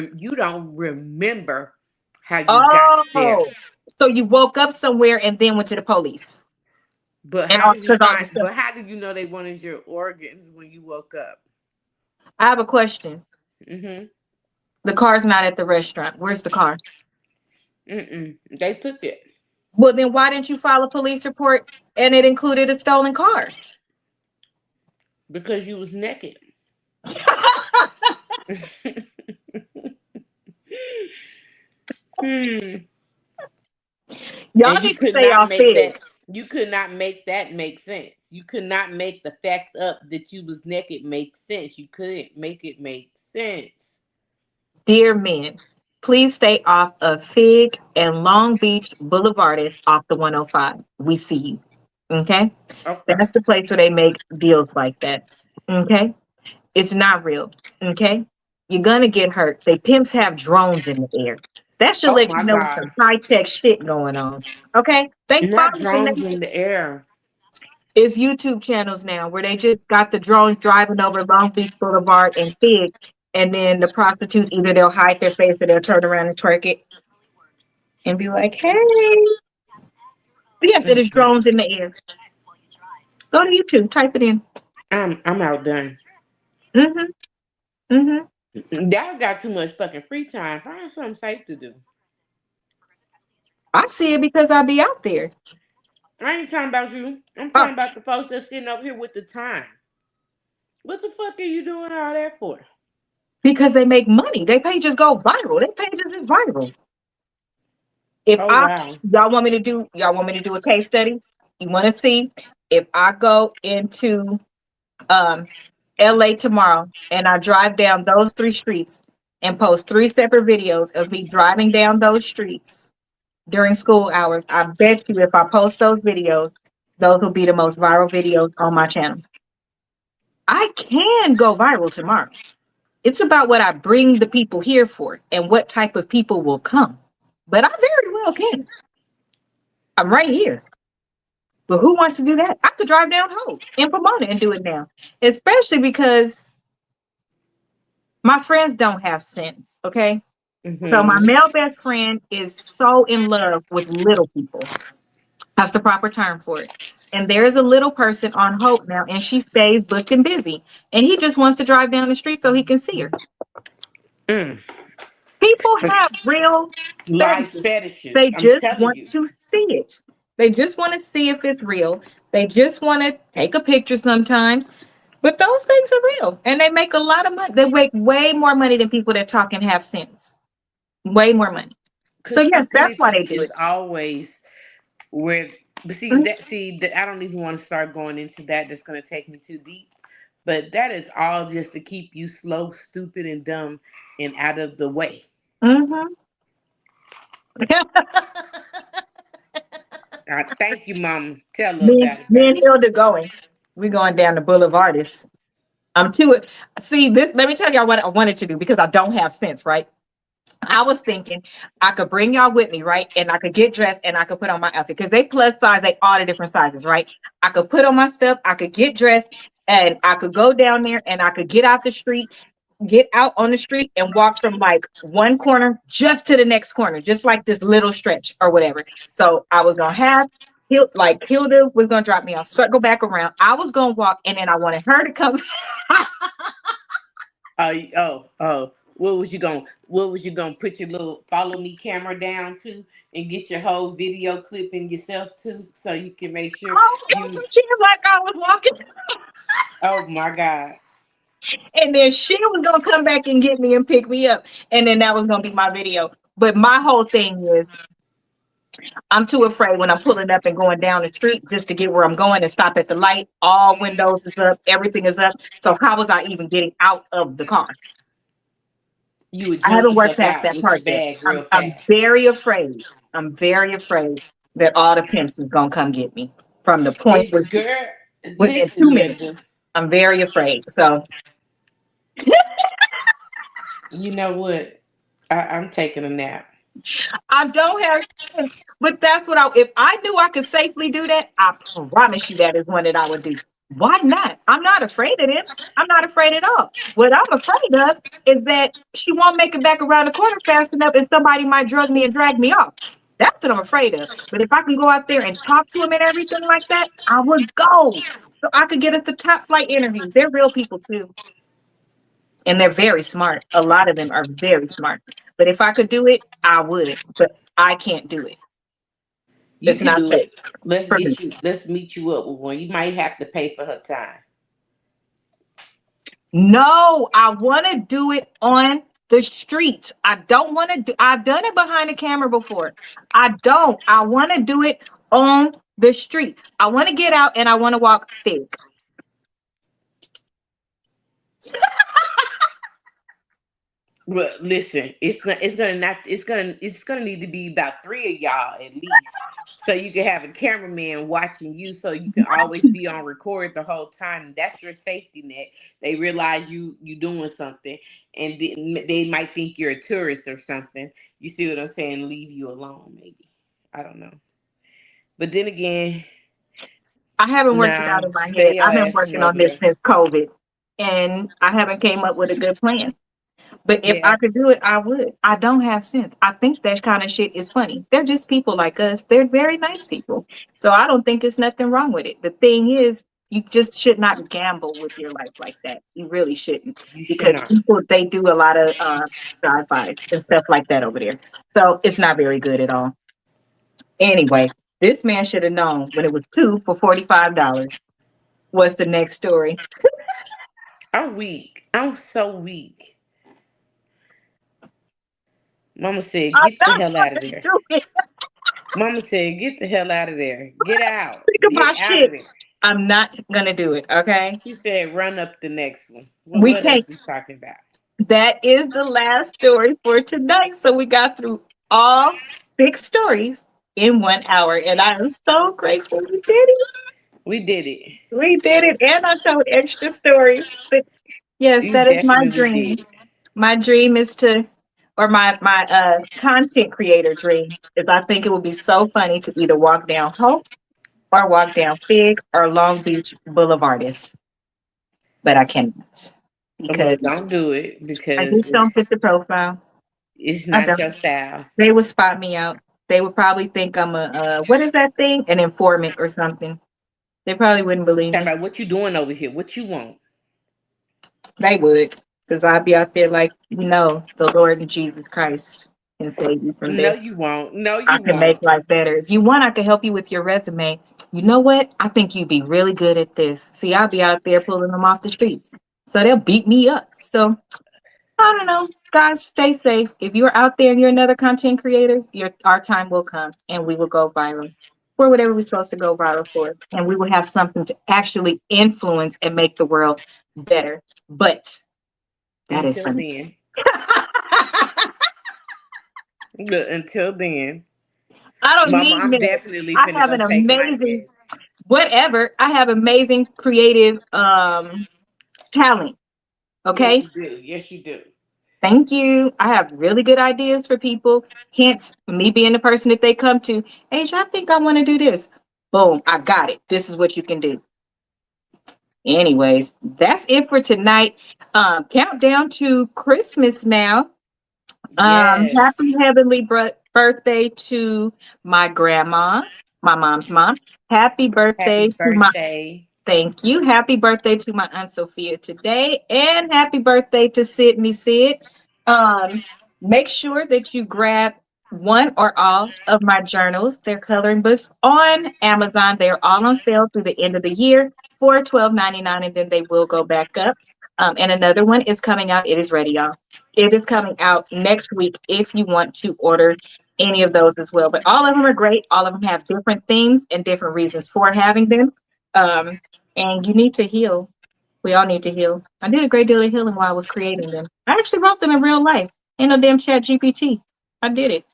Speaker 2: remember how you got there.
Speaker 1: Oh, so you woke up somewhere and then went to the police.
Speaker 2: But
Speaker 1: And
Speaker 2: how did you
Speaker 1: because all the
Speaker 2: find?
Speaker 1: stuff.
Speaker 2: But how did you know they wanted your organs when you woke up?
Speaker 1: I have a question.
Speaker 2: Mm-hmm.
Speaker 1: The car's not at the restaurant. Where's the car?
Speaker 2: They took it
Speaker 1: Well, then why didn't you file a police report and it included a stolen car?
Speaker 2: because you was naked. Hmm.
Speaker 1: Y'all
Speaker 2: And
Speaker 1: need to stay off it.
Speaker 2: you could not make that make sense. You could not make the fact up that you was naked make sense. You couldn't make it make sense.
Speaker 1: Dear men, please stay off of Fig and Long Beach Boulevard is off the 105. We see you. Okay?
Speaker 2: Okay.
Speaker 1: That's the place where they make deals like that. Okay? It's not real. Okay? You're gonna get hurt. They pimps have drones in the air. That should
Speaker 2: Oh
Speaker 1: let you
Speaker 2: my
Speaker 1: know
Speaker 2: God.
Speaker 1: some high tech shit going on. Okay? They
Speaker 2: Not
Speaker 1: follow the
Speaker 2: drones
Speaker 1: naked.
Speaker 2: in the air.
Speaker 1: It's YouTube channels now where they just got the drones driving over Long Beach Boulevard and Fig, and then the prostitutes either they'll hide their face or they'll turn around and twerk it and be like, "Hey, yes, it is
Speaker 2: Mm-mm.
Speaker 1: drones in the air." Go to YouTube, type it in.
Speaker 2: I'm outdone.
Speaker 1: Mm-hmm. Mm-hmm.
Speaker 2: Y'all got too much fucking free time. Find something safe to do.
Speaker 1: I see it because I be out there.
Speaker 2: I ain't talking about you. I'm
Speaker 1: Oh,
Speaker 2: talking about the folks that's sitting up here with the time. What the fuck are you doing all that for?
Speaker 1: because they make money. Their pages go viral. Their pages is viral. If
Speaker 2: Oh
Speaker 1: I
Speaker 2: wow.
Speaker 1: y'all want me to do a case study? You want to see if I go into um LA tomorrow and I drive down those three streets and post three separate videos of me driving down those streets during school hours. I bet you if I post those videos, those will be the most viral videos on my channel. I can go viral tomorrow. It's about what I bring the people here for and what type of people will come. But I very well can. I'm right here. But who wants to do that? I could drive down Hope in Pomona and do it now. Especially because my friends don't have sense, okay? So my
Speaker 2: Mm-hmm.
Speaker 1: male best friend is so in love with little people. That's the proper term for it. And there's a little person on Hope now, and she stays booked and busy. And he just wants to drive down the street so he can see her.
Speaker 2: Mm.
Speaker 1: People have real
Speaker 2: Life
Speaker 1: fetishes.
Speaker 2: fetishes.
Speaker 1: They
Speaker 2: I'm
Speaker 1: just
Speaker 2: telling
Speaker 1: want
Speaker 2: you.
Speaker 1: to see it. They just want to see if it's real. They just want to take a picture sometimes. But those things are real. And they make a lot of money. They make way more money than people that talk and have sense. Way more money. So
Speaker 2: Cause
Speaker 1: yes, that's why they
Speaker 2: stupidity
Speaker 1: do
Speaker 2: is
Speaker 1: it.
Speaker 2: always where but
Speaker 1: Mhm.
Speaker 2: see that I don't even want to start going into that. That's gonna take me too deep. But that is all just to keep you slow, stupid, and dumb and out of the way.
Speaker 1: Mhm.
Speaker 2: Thank you, Mom. Tell her
Speaker 1: me,
Speaker 2: about it,
Speaker 1: me and
Speaker 2: baby.
Speaker 1: Hilda going. We're going down the Boulevardist. I'm too. See this. Let me tell y'all what I wanted to do because I don't have sense, right? I was thinking I could bring y'all with me, right? And I could get dressed and I could put on my outfit because they plus size, they all the different sizes, right? I could put on my stuff, I could get dressed, and I could go down there and I could get out the street, get out on the street and walk from like one corner just to the next corner, just like this little stretch or whatever. So I was gonna have Hilda was gonna drop me off, circle back around. I was gonna walk, and then I wanted her to come.
Speaker 2: Oh. What was you gonna put your little follow me camera down to and get your whole video clipping yourself too, so you can make sure
Speaker 1: I was gonna
Speaker 2: you?
Speaker 1: pretend like I was walking,
Speaker 2: Oh my God.
Speaker 1: and then she was gonna come back and get me and pick me up, and then that was gonna be my video. But my whole thing is, I'm too afraid when I'm pulling up and going down the street just to get where I'm going and stop at the light. All windows is up, everything is up. So how was I even getting out of the car?
Speaker 2: You would
Speaker 1: I
Speaker 2: jump
Speaker 1: haven't
Speaker 2: the
Speaker 1: worked
Speaker 2: fuck
Speaker 1: past
Speaker 2: out
Speaker 1: that
Speaker 2: with your
Speaker 1: part yet.
Speaker 2: bag
Speaker 1: I'm
Speaker 2: real
Speaker 1: I'm
Speaker 2: fast.
Speaker 1: very afraid. I'm very afraid that all the pimps is gonna come get me from the point
Speaker 2: It, girl,
Speaker 1: within
Speaker 2: listen,
Speaker 1: 2 minutes.
Speaker 2: Linda.
Speaker 1: I'm very afraid. So
Speaker 2: You know what? I'm taking a nap.
Speaker 1: I don't have, but that's what if I knew I could safely do that, I promise you that is one that I would do. Why not? I'm not afraid of them. I'm not afraid at all. What I'm afraid of is that she won't make it back around the corner fast enough and somebody might drug me and drag me off. That's what I'm afraid of. But if I can go out there and talk to him and everything like that, I would go. So I could get us the top flight interviews. They're real people too. And they're very smart. A lot of them are very smart. But if I could do it, I would. But I can't do it.
Speaker 2: You
Speaker 1: It's
Speaker 2: can
Speaker 1: not
Speaker 2: do
Speaker 1: safe
Speaker 2: it. Let's
Speaker 1: for me.
Speaker 2: get you. Let's meet you up with one. You might have to pay for her time.
Speaker 1: No, I want to do it on the street. I don't want to do. I've done it behind the camera before. I don't. I want to do it on the street. I want to get out and I want to walk thick.
Speaker 2: Well, listen, it's gonna need to be about three of y'all at least, so you can have a cameraman watching you, so you can always be on record the whole time. That's your safety net. They realize you doing something, and they might think you're a tourist or something. You see what I'm saying? Leave you alone, maybe. I don't know, but then again,
Speaker 1: I haven't worked it out
Speaker 2: nah,
Speaker 1: in my head.
Speaker 2: stay your
Speaker 1: I've been
Speaker 2: ass
Speaker 1: working
Speaker 2: over
Speaker 1: on this
Speaker 2: there.
Speaker 1: since COVID, and I haven't came up with a good plan. But if
Speaker 2: Yeah,
Speaker 1: I could do it, I would. I don't have sense. I think that kind of shit is funny. They're just people like us. They're very nice people. So I don't think there's nothing wrong with it. The thing is, you just should not gamble with your life like that. You really shouldn't.
Speaker 2: you should
Speaker 1: Because
Speaker 2: not.
Speaker 1: people, they do a lot of drive-bys and stuff like that over there. So it's not very good at all. Anyway, this man should have known when it was two for $45. What's the next story?
Speaker 2: I'm weak. I'm so weak. Mama said,
Speaker 1: I'm
Speaker 2: "Get the
Speaker 1: not
Speaker 2: hell out of
Speaker 1: gonna
Speaker 2: there."
Speaker 1: do it.
Speaker 2: Mama said, "Get the hell out of there. Get out.
Speaker 1: Think
Speaker 2: Get
Speaker 1: about
Speaker 2: out of
Speaker 1: shit.
Speaker 2: there."
Speaker 1: I'm not gonna do it. Okay.
Speaker 2: She said, "Run up the next one." Well,
Speaker 1: We
Speaker 2: what
Speaker 1: can't.
Speaker 2: else we talking about?
Speaker 1: That is the last story for tonight. So we got through all 6 stories in 1 hour. And I am so grateful we did it.
Speaker 2: We did it.
Speaker 1: We did it. And I told extra stories. But yes,
Speaker 2: You
Speaker 1: that is my
Speaker 2: definitely
Speaker 1: dream.
Speaker 2: did.
Speaker 1: My dream is to, or my content creator dream is I think it would be so funny to either walk down Hope or walk down Fig or Long Beach Boulevardist. But I cannot
Speaker 2: Well,
Speaker 1: because
Speaker 2: don't do it
Speaker 1: I
Speaker 2: because
Speaker 1: just
Speaker 2: it's
Speaker 1: don't fit the profile.
Speaker 2: it's
Speaker 1: I
Speaker 2: not
Speaker 1: don't.
Speaker 2: your style.
Speaker 1: They would spot me out. They would probably think I'm a what is that thing? An informant or something. They probably wouldn't believe
Speaker 2: Talking
Speaker 1: me.
Speaker 2: about what you doing over here. What you want?
Speaker 1: They would, because I'd be out there like, the Lord and Jesus Christ can save you from
Speaker 2: No,
Speaker 1: this.
Speaker 2: you won't. No,
Speaker 1: I
Speaker 2: you
Speaker 1: can make
Speaker 2: won't.
Speaker 1: life better. If you want, I can help you with your resume. You know what? I think you'd be really good at this. See, I'll be out there pulling them off the streets. So they'll beat me up. So I don't know. Guys, stay safe. If you're out there and you're another content creator, our time will come and we will go viral for whatever we're supposed to go viral for. And we will have something to actually influence and make the world better. But that is
Speaker 2: Until
Speaker 1: funny.
Speaker 2: then, look, until then,
Speaker 1: I don't
Speaker 2: Mama,
Speaker 1: need
Speaker 2: I'm
Speaker 1: men.
Speaker 2: definitely
Speaker 1: I
Speaker 2: finna
Speaker 1: have
Speaker 2: go
Speaker 1: an
Speaker 2: take my
Speaker 1: amazing,
Speaker 2: meds.
Speaker 1: whatever. I have amazing creative talent.
Speaker 2: Yes,
Speaker 1: Okay.
Speaker 2: you do. Yes, you do.
Speaker 1: Thank you. I have really good ideas for people. Hence, me being the person that they come to. Asia, I think I want to do this. Boom, I got it. This is what you can do. Anyways, that's it for tonight. Countdown to Christmas now.
Speaker 2: Yes.
Speaker 1: Happy heavenly birthday to my grandma, my mom's mom. Happy
Speaker 2: Happy
Speaker 1: birthday to my
Speaker 2: birthday.
Speaker 1: Thank you. Happy birthday to my Aunt Sophia today, and happy birthday to Sydney Sid. Um, Make sure that you grab one or all of my journals. They're coloring books on Amazon. They're all on sale through the end of the year for $12.99, and then they will go back up. And another one is coming out. It is ready, y'all. It is coming out next week if you want to order any of those as well. But all of them are great. All of them have different themes and different reasons for having them. Um, and you need to heal. We all need to heal. I did a great deal of healing while I was creating them. I actually wrote them in real life. In no damn chat GPT. I did it.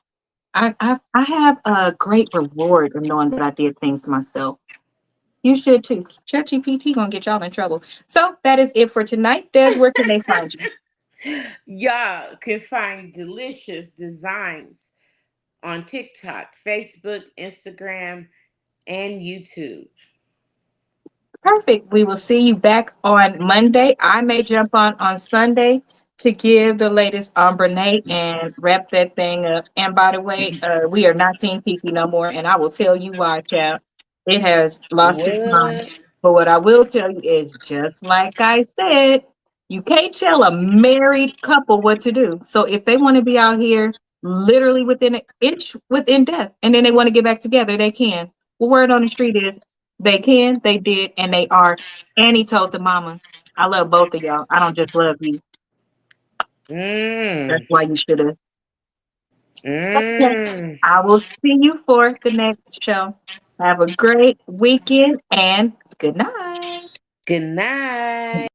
Speaker 1: I have a great reward in knowing that I did things to myself. You should too. Chat GPT gonna get y'all in trouble. So that is it for tonight. Des, where can they find you?
Speaker 2: Y'all can find delicious designs on TikTok, Facebook, Instagram, and YouTube.
Speaker 1: Perfect. We will see you back on Monday. I may jump on Sunday to give the latest on Brene and wrap that thing up. And by the way, we are not Team Tiki no more, and I will tell you why, child. It has lost its mind.
Speaker 2: What?
Speaker 1: But what I will tell you is, just like I said, you can't tell a married couple what to do. So if they want to be out here literally within an inch within death, and then they want to get back together, they can. Well, word on the street is they can, they did, and they are. And he told the mama, I love both of y'all. I don't just love you. That's
Speaker 2: Mmm.
Speaker 1: why you should have. Okay.
Speaker 2: Mmm.
Speaker 1: I will see you for the next show. Have a great weekend and good night.
Speaker 2: Good night.